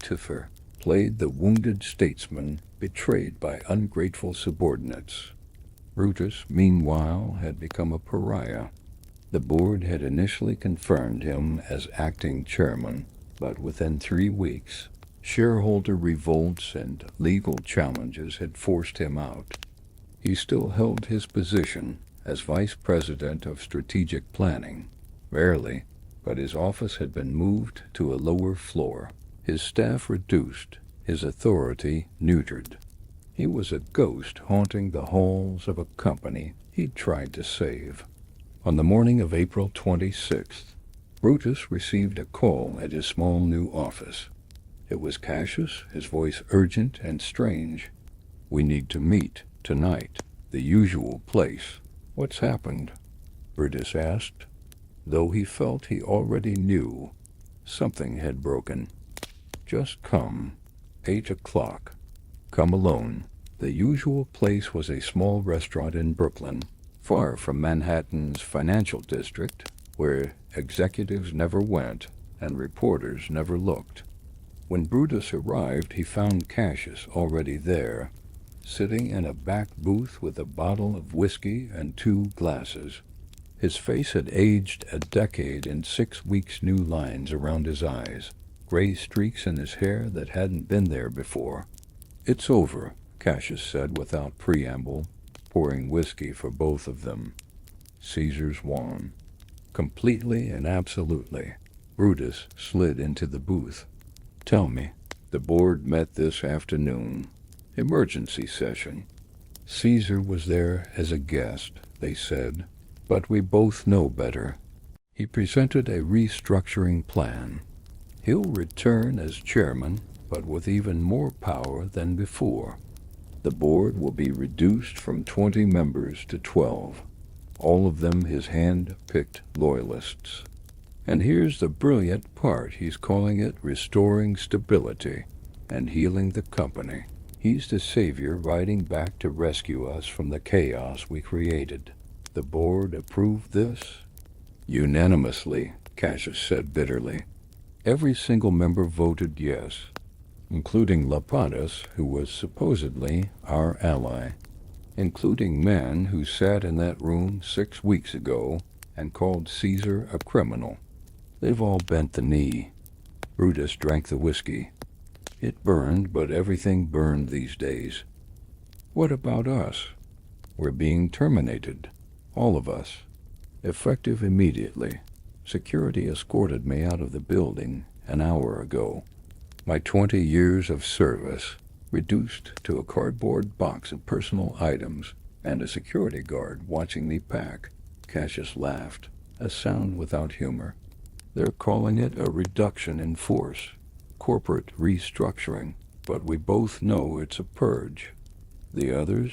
played the wounded statesman betrayed by ungrateful subordinates. Brutus, meanwhile, had become a pariah. The board had initially confirmed him as acting chairman, but within 3 weeks, shareholder revolts and legal challenges had forced him out. He still held his position as vice president of strategic planning. Rarely, but his office had been moved to a lower floor, his staff reduced, his authority neutered. He was a ghost haunting the halls of a company he'd tried to save. On the morning of April 26th, Brutus received a call at his small new office. It was Cassius, his voice urgent and strange. "We need to meet tonight, the usual place." "What's happened?" Brutus asked, though he felt he already knew. Something had broken. "Just come. 8 o'clock. Come alone." The usual place was a small restaurant in Brooklyn, far from Manhattan's financial district, where executives never went and reporters never looked. When Brutus arrived, he found Cassius already there, sitting in a back booth with a bottle of whiskey and 2 glasses. His face had aged a decade in 6 weeks' new lines around his eyes, gray streaks in his hair that hadn't been there before. It's over, Cassius said without preamble, pouring whiskey for both of them. Caesar's won. Completely and absolutely. Brutus slid into the booth. Tell me, the board met this afternoon. Emergency session. Caesar was there as a guest, they said, but we both know better. He presented a restructuring plan. He'll return as chairman, but with even more power than before. The board will be reduced from 20 members to 12, all of them his hand-picked loyalists. And here's the brilliant part, he's calling it restoring stability and healing the company. He's the savior riding back to rescue us from the chaos we created. The board approved this? Unanimously, Cassius said bitterly. Every single member voted yes, including Lapadas, who was supposedly our ally, including men who sat in that room 6 weeks ago and called Caesar a criminal. They've all bent the knee. Brutus drank the whiskey. It burned, but everything burned these days. What about us? We're being terminated. All of us. Effective immediately. Security escorted me out of the building an hour ago. My 20 years of service reduced to a cardboard box of personal items and a security guard watching me pack. Cassius laughed, a sound without humor. They're calling it a reduction in force, corporate restructuring, but we both know it's a purge. The others?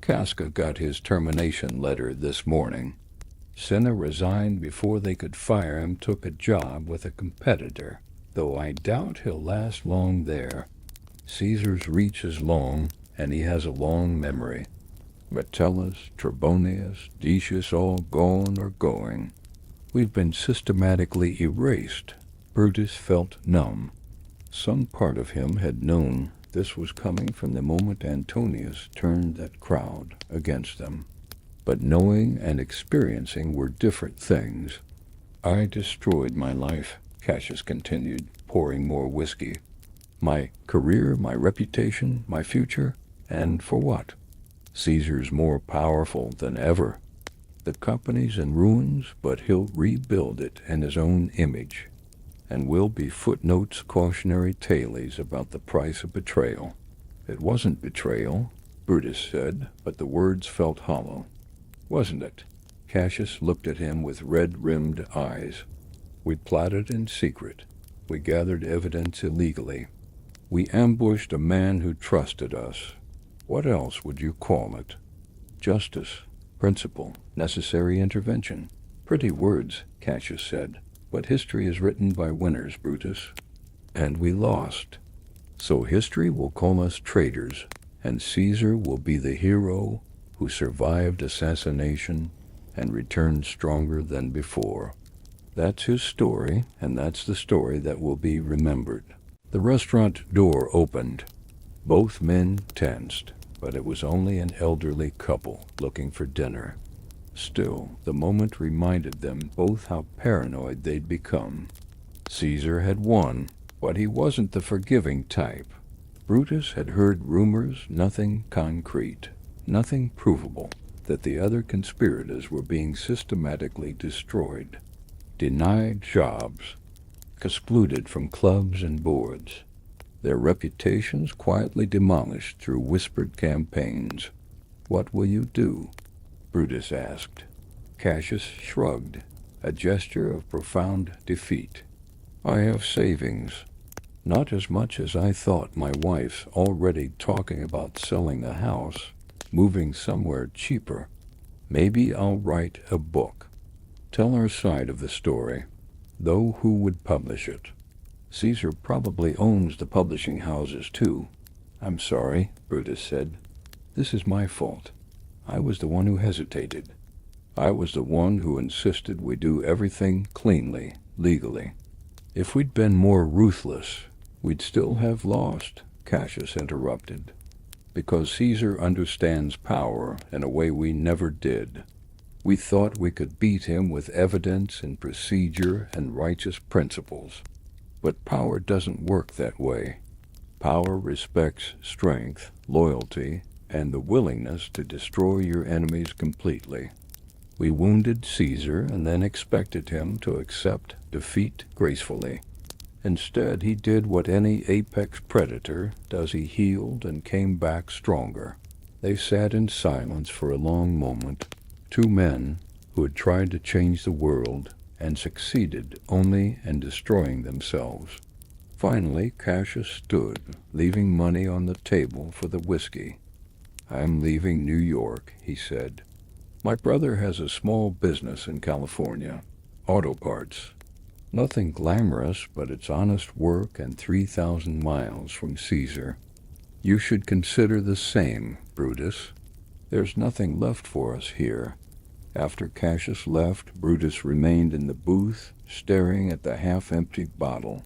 Casca got his termination letter this morning. Senna resigned before they could fire him, took a job with a competitor, though I doubt he'll last long there. Caesar's reach is long, and he has a long memory. Metellus, Trebonius, Decius all gone or going. We've been systematically erased. Brutus felt numb. Some part of him had known this was coming from the moment Antonius turned that crowd against them. But knowing and experiencing were different things. I destroyed my life, Cassius continued, pouring more whiskey. My career, my reputation, my future, and for what? Caesar's more powerful than ever. The company's in ruins, but he'll rebuild it in his own image. And will be footnotes, cautionary tales about the price of betrayal. It wasn't betrayal, Brutus said, but the words felt hollow. Wasn't it? Cassius looked at him with red-rimmed eyes. We plotted in secret. We gathered evidence illegally. We ambushed a man who trusted us. What else would you call it? Justice, principle, necessary intervention. Pretty words, Cassius said, but history is written by winners, Brutus. And we lost. So history will call us traitors, and Caesar will be the hero who survived assassination and returned stronger than before. That's his story, and that's the story that will be remembered. The restaurant door opened. Both men tensed, but it was only an elderly couple looking for dinner. Still, the moment reminded them both how paranoid they'd become. Caesar had won, but he wasn't the forgiving type. Brutus had heard rumors, nothing concrete, nothing provable, that the other conspirators were being systematically destroyed, denied jobs, excluded from clubs and boards, their reputations quietly demolished through whispered campaigns. What will you do? Brutus asked. Cassius shrugged, a gesture of profound defeat. I have savings. Not as much as I thought. My wife's already talking about selling the house, moving somewhere cheaper. Maybe I'll write a book. Tell our side of the story, though who would publish it? Caesar probably owns the publishing houses too. I'm sorry, Brutus said. This is my fault. I was the one who hesitated. I was the one who insisted we do everything cleanly, legally. If we'd been more ruthless, we'd still have lost, Cassius interrupted, because Caesar understands power in a way we never did. We thought we could beat him with evidence and procedure and righteous principles. But power doesn't work that way. Power respects strength, loyalty, and the willingness to destroy your enemies completely. We wounded Caesar and then expected him to accept defeat gracefully. Instead, he did what any apex predator does: he healed and came back stronger. They sat in silence for a long moment, two men who had tried to change the world and succeeded only in destroying themselves. Finally, Cassius stood, leaving money on the table for the whiskey. "I'm leaving New York," he said. "My brother has a small business in California, auto parts. Nothing glamorous, but it's honest work and 3,000 miles from Caesar. You should consider the same, Brutus. There's nothing left for us here." After Cassius left, Brutus remained in the booth, staring at the half-empty bottle.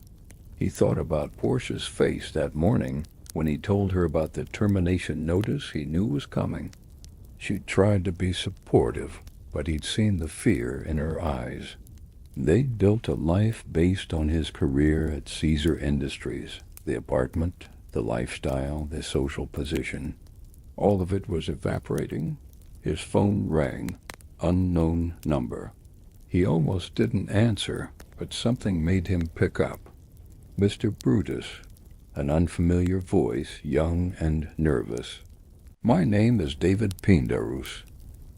He thought about Portia's face that morning when he told her about the termination notice he knew was coming. She tried to be supportive, but he'd seen the fear in her eyes. They'd built a life based on his career at Caesar Industries, the apartment, the lifestyle, the social position. All of it was evaporating. His phone rang. Unknown number. He almost didn't answer, but something made him pick up. "Mr. Brutus," an unfamiliar voice, young and nervous. "My name is David Pindarus.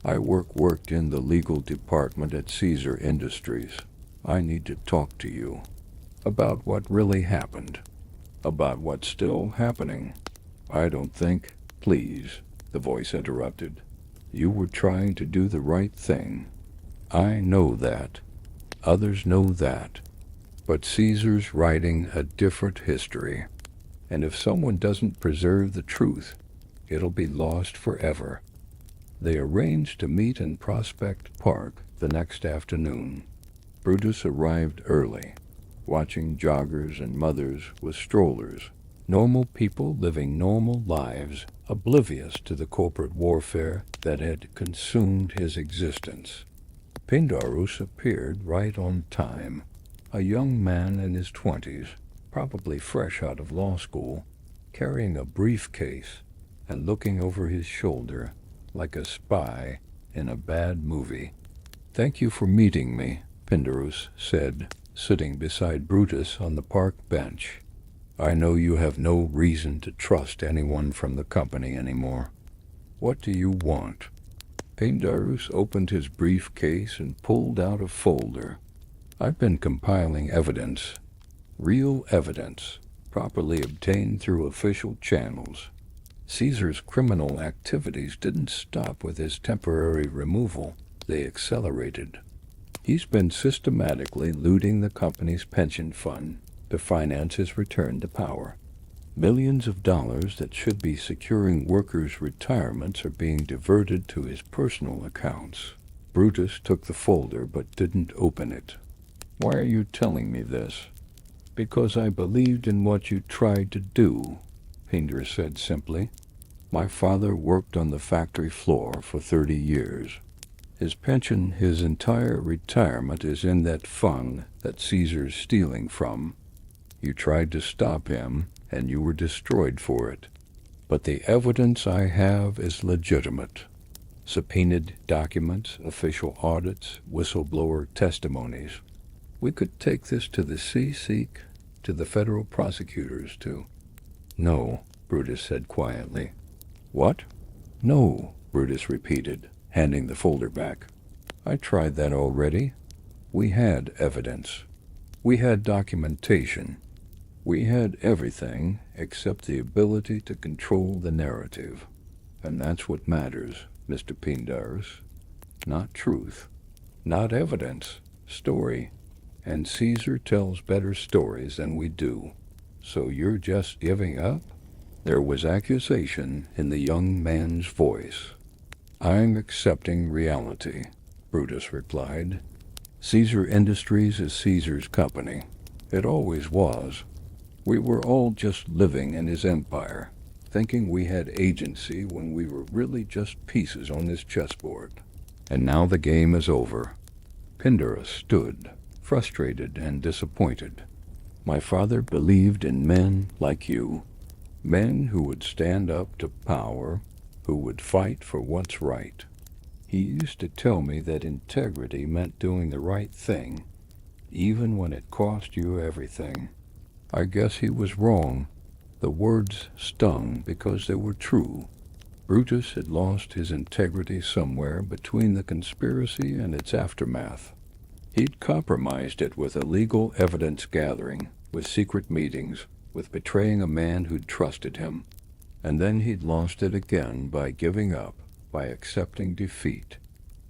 I worked in the legal department at Caesar Industries. I need to talk to you about what really happened, about what's still happening." "I don't think—" "Please," the voice interrupted. "You were trying to do the right thing. I know that. Others know that. But Caesar's writing a different history. And if someone doesn't preserve the truth, it'll be lost forever." They arranged to meet in Prospect Park the next afternoon. Brutus arrived early, watching joggers and mothers with strollers, normal people living normal lives, oblivious to the corporate warfare that had consumed his existence. Pindarus appeared right on time, a young man in his 20s, probably fresh out of law school, carrying a briefcase and looking over his shoulder like a spy in a bad movie. "Thank you for meeting me," Pindarus said, sitting beside Brutus on the park bench. "I know you have no reason to trust anyone from the company anymore. What do you want?" Pindarus opened his briefcase and pulled out a folder. "I've been compiling evidence, real evidence, properly obtained through official channels. Caesar's criminal activities didn't stop with his temporary removal. They accelerated. He's been systematically looting the company's pension fund to finance his return to power. Millions of dollars that should be securing workers' retirements are being diverted to his personal accounts." Brutus took the folder but didn't open it. "Why are you telling me this?" "Because I believed in what you tried to do," Pindarus said simply. "My father worked on the factory floor for 30 years. His pension, his entire retirement is in that fund that Caesar's stealing from. You tried to stop him, and you were destroyed for it. But the evidence I have is legitimate. Subpoenaed documents, official audits, whistleblower testimonies. We could take this to the CSEC, to the federal prosecutors, too." "No," Brutus said quietly. "What?" "No," Brutus repeated, handing the folder back. "I tried that already. We had evidence. We had documentation. We had everything except the ability to control the narrative. And that's what matters, Mr. Pindarus. Not truth. Not evidence. Story. And Caesar tells better stories than we do. So you're just giving up?" There was accusation in the young man's voice. "I'm accepting reality," Brutus replied. "Caesar Industries is Caesar's company. It always was. We were all just living in his empire, thinking we had agency when we were really just pieces on this chessboard. And now the game is over." Pindarus stood, frustrated and disappointed. "My father believed in men like you. Men who would stand up to power, who would fight for what's right. He used to tell me that integrity meant doing the right thing, even when it cost you everything. I guess he was wrong. The words stung because they were true. Brutus had lost his integrity somewhere between the conspiracy and its aftermath. He'd compromised it with illegal evidence gathering, with secret meetings, with betraying a man who'd trusted him. And then he'd lost it again by giving up, by accepting defeat,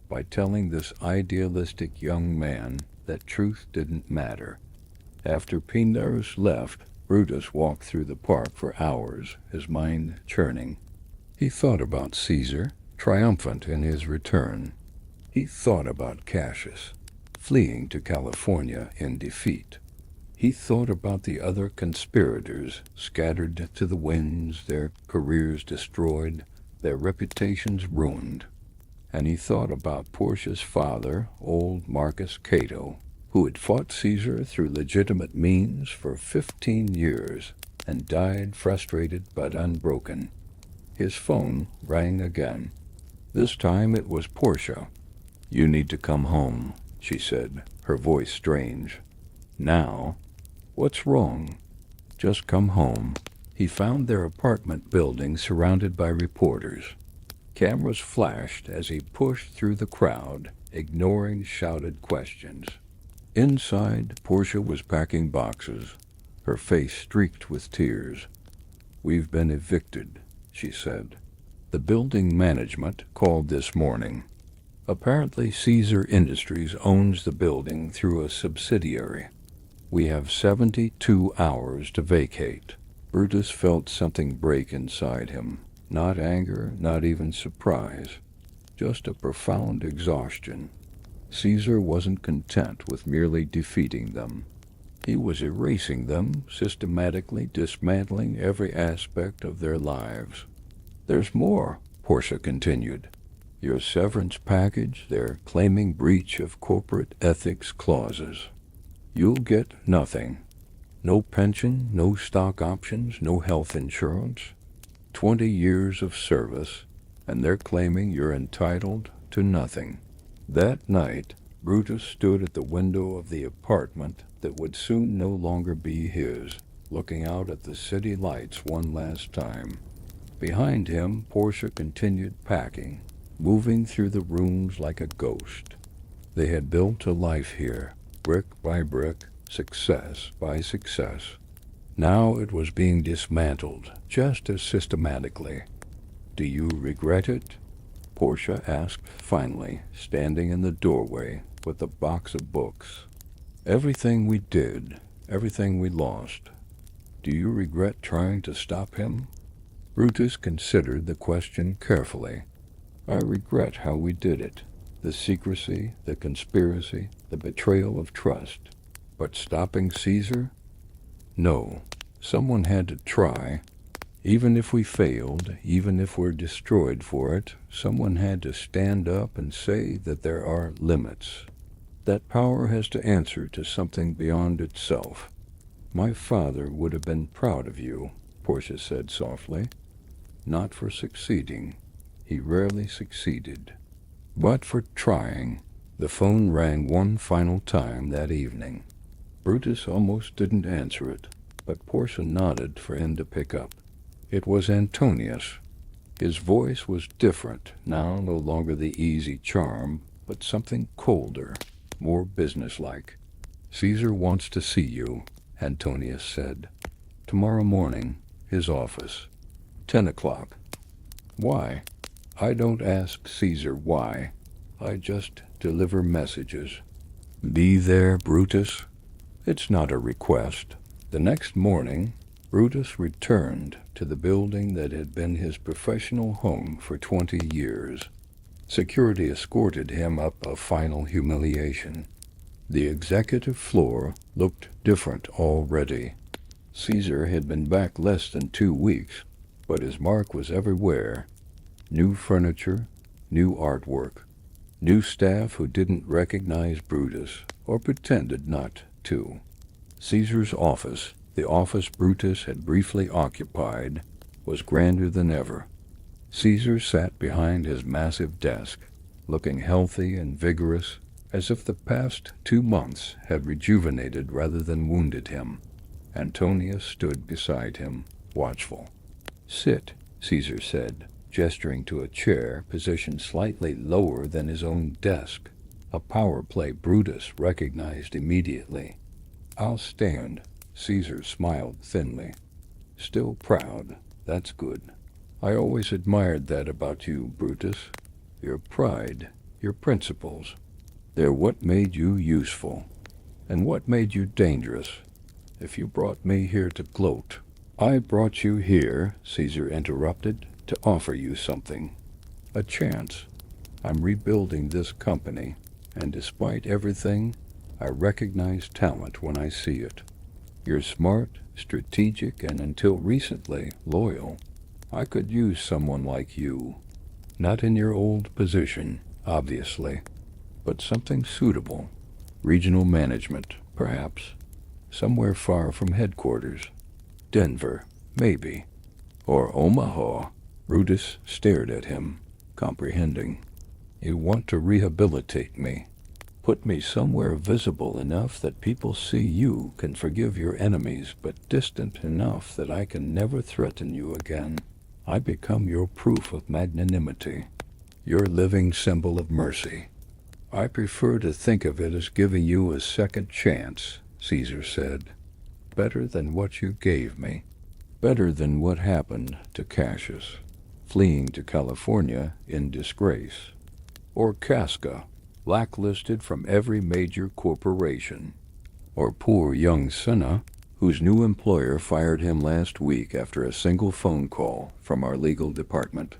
by telling this idealistic young man that truth didn't matter. After Pindarus left, Brutus walked through the park for hours, his mind churning. He thought about Caesar, triumphant in his return. He thought about Cassius, fleeing to California in defeat. He thought about the other conspirators, scattered to the winds, their careers destroyed, their reputations ruined. And he thought about Portia's father, old Marcus Cato, who had fought Caesar through legitimate means for 15 years and died frustrated but unbroken. His phone rang again. This time it was Portia. "You need to come home," she said, her voice strange. "Now." "What's wrong?" "Just come home." He found their apartment building surrounded by reporters. Cameras flashed as he pushed through the crowd, ignoring shouted questions. Inside, Portia was packing boxes, her face streaked with tears. "We've been evicted," she said. "The building management called this morning. Apparently Caesar Industries owns the building through a subsidiary. We have 72 hours to vacate." Brutus felt something break inside him. Not anger, not even surprise. Just a profound exhaustion. Caesar wasn't content with merely defeating them. He was erasing them, systematically dismantling every aspect of their lives. "There's more," Portia continued. "Your severance package, they're claiming breach of corporate ethics clauses. You'll get nothing. No pension, no stock options, no health insurance. 20 years of service, and they're claiming you're entitled to nothing." That night, Brutus stood at the window of the apartment that would soon no longer be his, looking out at the city lights one last time. Behind him, Portia continued packing, moving through the rooms like a ghost. They had built a life here, brick by brick, success by success. Now it was being dismantled, just as systematically. "Do you regret it?" Portia asked finally, standing in the doorway with a box of books. "Everything we did, everything we lost. Do you regret trying to stop him?" Brutus considered the question carefully. "I regret how we did it. The secrecy, the conspiracy, the betrayal of trust. But stopping Caesar? No. Someone had to try. Even if we failed, even if we're destroyed for it, someone had to stand up and say that there are limits. That power has to answer to something beyond itself. My father would have been proud of you," Portia said softly. "Not for succeeding. He rarely succeeded. But for trying." The phone rang one final time that evening. Brutus almost didn't answer it, but Portia nodded for him to pick up. It was Antonius. His voice was different, now no longer the easy charm, but something colder, more businesslike. "Caesar wants to see you," Antonius said. "Tomorrow morning, his office. 10 o'clock. "Why?" "I don't ask Caesar why. I just deliver messages." "Be there, Brutus?" "It's not a request." The next morning, Brutus returned to the building that had been his professional home for 20 years. Security escorted him up a final humiliation. The executive floor looked different already. Caesar had been back less than 2 weeks, but his mark was everywhere. New furniture, new artwork, new staff who didn't recognize Brutus, or pretended not to. Caesar's office, The office Brutus had briefly occupied was grander than ever. Caesar sat behind his massive desk, looking healthy and vigorous, as if the past 2 months had rejuvenated rather than wounded him. Antonius stood beside him, watchful. "Sit," Caesar said, gesturing to a chair positioned slightly lower than his own desk, a power play Brutus recognized immediately. "I'll stand." Caesar smiled thinly. "Still proud. That's good. I always admired that about you, Brutus. Your pride, your principles. They're what made you useful, and what made you dangerous. If you brought me here to gloat—" "I brought you here," Caesar interrupted, "to offer you something. A chance. I'm rebuilding this company, and despite everything, I recognize talent when I see it. You're smart, strategic, and until recently, loyal. I could use someone like you. Not in your old position, obviously, but something suitable. Regional management, perhaps. Somewhere far from headquarters. Denver, maybe. Or Omaha." Brutus stared at him, comprehending. "You want to rehabilitate me. Put me somewhere visible enough that people see you can forgive your enemies, but distant enough that I can never threaten you again. I become your proof of magnanimity, your living symbol of mercy." "I prefer to think of it as giving you a second chance," Caesar said. "Better than what you gave me. Better than what happened to Cassius, fleeing to California in disgrace. Or Casca, blacklisted from every major corporation. Or poor young Cinna, whose new employer fired him last week after a single phone call from our legal department."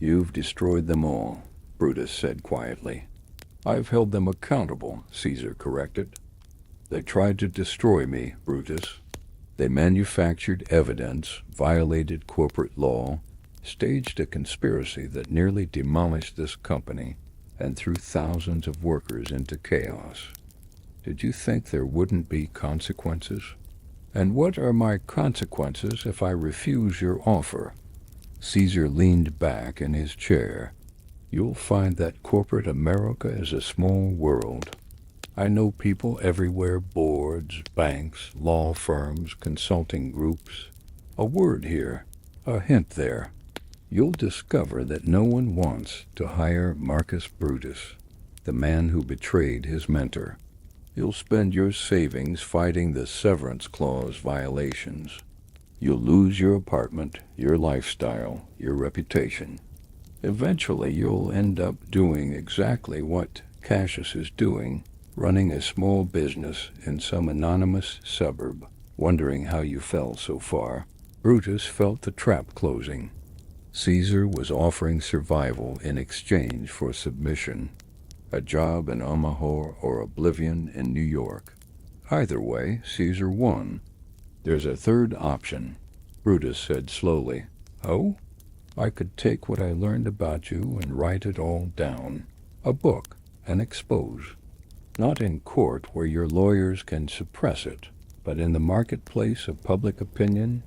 "You've destroyed them all," Brutus said quietly. "I've held them accountable," Caesar corrected. "They tried to destroy me, Brutus. They manufactured evidence, violated corporate law, staged a conspiracy that nearly demolished this company, and threw thousands of workers into chaos. Did you think there wouldn't be consequences? And what are my consequences if I refuse your offer?" Caesar leaned back in his chair. "You'll find that corporate America is a small world. I know people everywhere, boards, banks, law firms, consulting groups. A word here, a hint there. You'll discover that no one wants to hire Marcus Brutus, the man who betrayed his mentor. You'll spend your savings fighting the severance clause violations. You'll lose your apartment, your lifestyle, your reputation. Eventually you'll end up doing exactly what Cassius is doing, running a small business in some anonymous suburb, wondering how you fell so far." Brutus felt the trap closing. Caesar was offering survival in exchange for submission, a job in Omaha or oblivion in New York. Either way, Caesar won. "There's a third option," Brutus said slowly. "Oh? I could take what I learned about you and write it all down. A book, and expose. Not in court where your lawyers can suppress it, but in the marketplace of public opinion.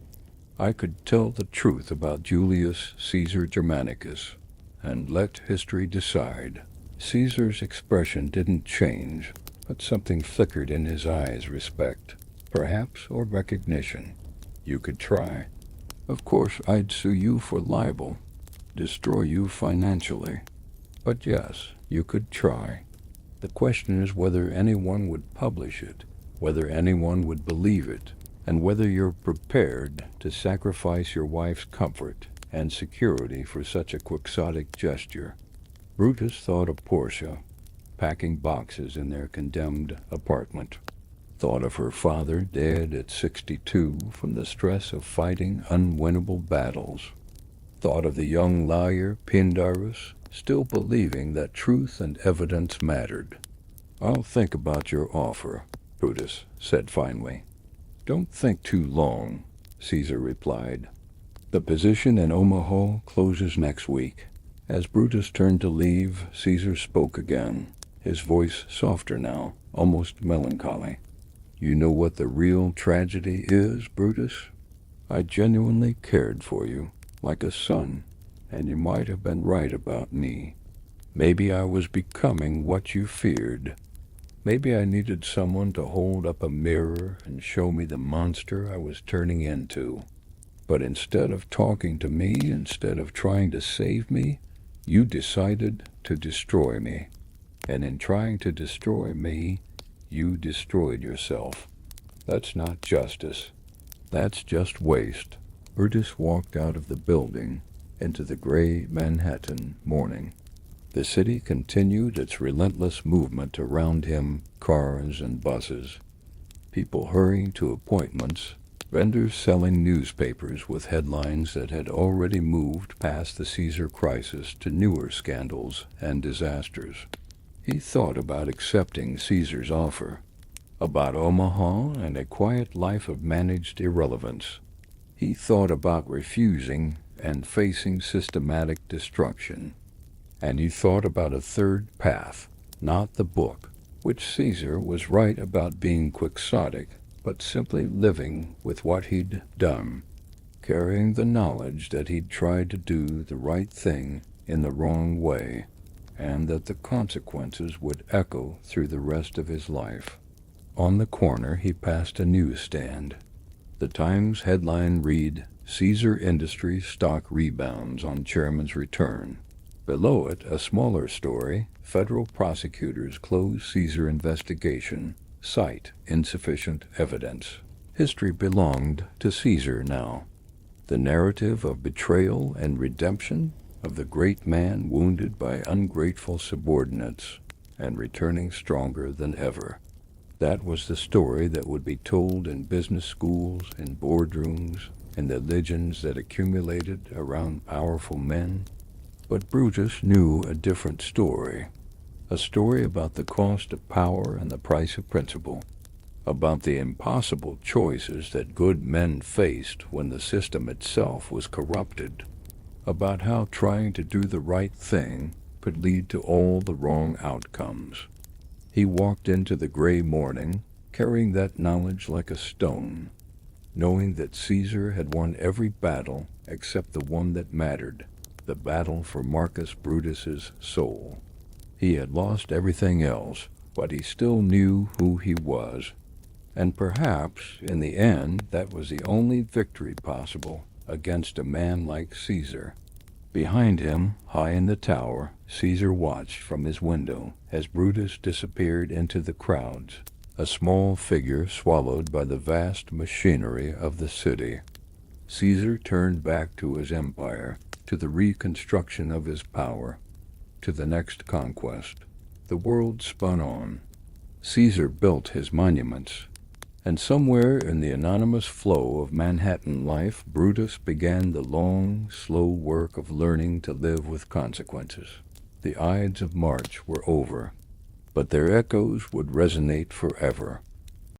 I could tell the truth about Julius Caesar Germanicus, and let history decide." Caesar's expression didn't change, but something flickered in his eyes. Respect, perhaps, or recognition. "You could try. Of course, I'd sue you for libel, destroy you financially. But yes, you could try. The question is whether anyone would publish it, whether anyone would believe it, and whether you're prepared to sacrifice your wife's comfort and security for such a quixotic gesture." Brutus thought of Portia, packing boxes in their condemned apartment. Thought of her father, dead at 62 from the stress of fighting unwinnable battles. Thought of the young lawyer Pindarus, still believing that truth and evidence mattered. "I'll think about your offer," Brutus said finally. "Don't think too long," Caesar replied. "The position in Omaha closes next week." As Brutus turned to leave, Caesar spoke again, his voice softer now, almost melancholy. You know what the real tragedy is, Brutus? I genuinely cared for you, like a son, and you might have been right about me. Maybe I was becoming what you feared. Maybe I needed someone to hold up a mirror and show me the monster I was turning into. But instead of talking to me, instead of trying to save me, you decided to destroy me. And in trying to destroy me, you destroyed yourself. That's not justice. That's just waste. Brutus walked out of the building into the gray Manhattan morning. The city continued its relentless movement around him, cars and buses, people hurrying to appointments, vendors selling newspapers with headlines that had already moved past the Caesar crisis to newer scandals and disasters. He thought about accepting Caesar's offer, about Omaha and a quiet life of managed irrelevance. He thought about refusing and facing systematic destruction. And he thought about a third path, not the book, which Caesar was right about being quixotic, but simply living with what he'd done, carrying the knowledge that he'd tried to do the right thing in the wrong way, and that the consequences would echo through the rest of his life. On the corner he passed a newsstand. The Times headline read, "Caesar Industries stock rebounds on chairman's return." Below it, a smaller story, "Federal prosecutors close Caesar investigation, cite insufficient evidence." History belonged to Caesar now. The narrative of betrayal and redemption, of the great man wounded by ungrateful subordinates and returning stronger than ever. That was the story that would be told in business schools, in boardrooms, in the legends that accumulated around powerful men. But Brutus knew a different story, a story about the cost of power and the price of principle, about the impossible choices that good men faced when the system itself was corrupted, about how trying to do the right thing could lead to all the wrong outcomes. He walked into the gray morning, carrying that knowledge like a stone, knowing that Caesar had won every battle except the one that mattered, the battle for Marcus Brutus's soul. He had lost everything else, but he still knew who he was. And perhaps, in the end, that was the only victory possible against a man like Caesar. Behind him, high in the tower, Caesar watched from his window as Brutus disappeared into the crowds, a small figure swallowed by the vast machinery of the city. Caesar turned back to his empire, to the reconstruction of his power, to the next conquest. The world spun on. Caesar built his monuments, and somewhere in the anonymous flow of Manhattan life, Brutus began the long, slow work of learning to live with consequences. The Ides of March were over, but their echoes would resonate forever.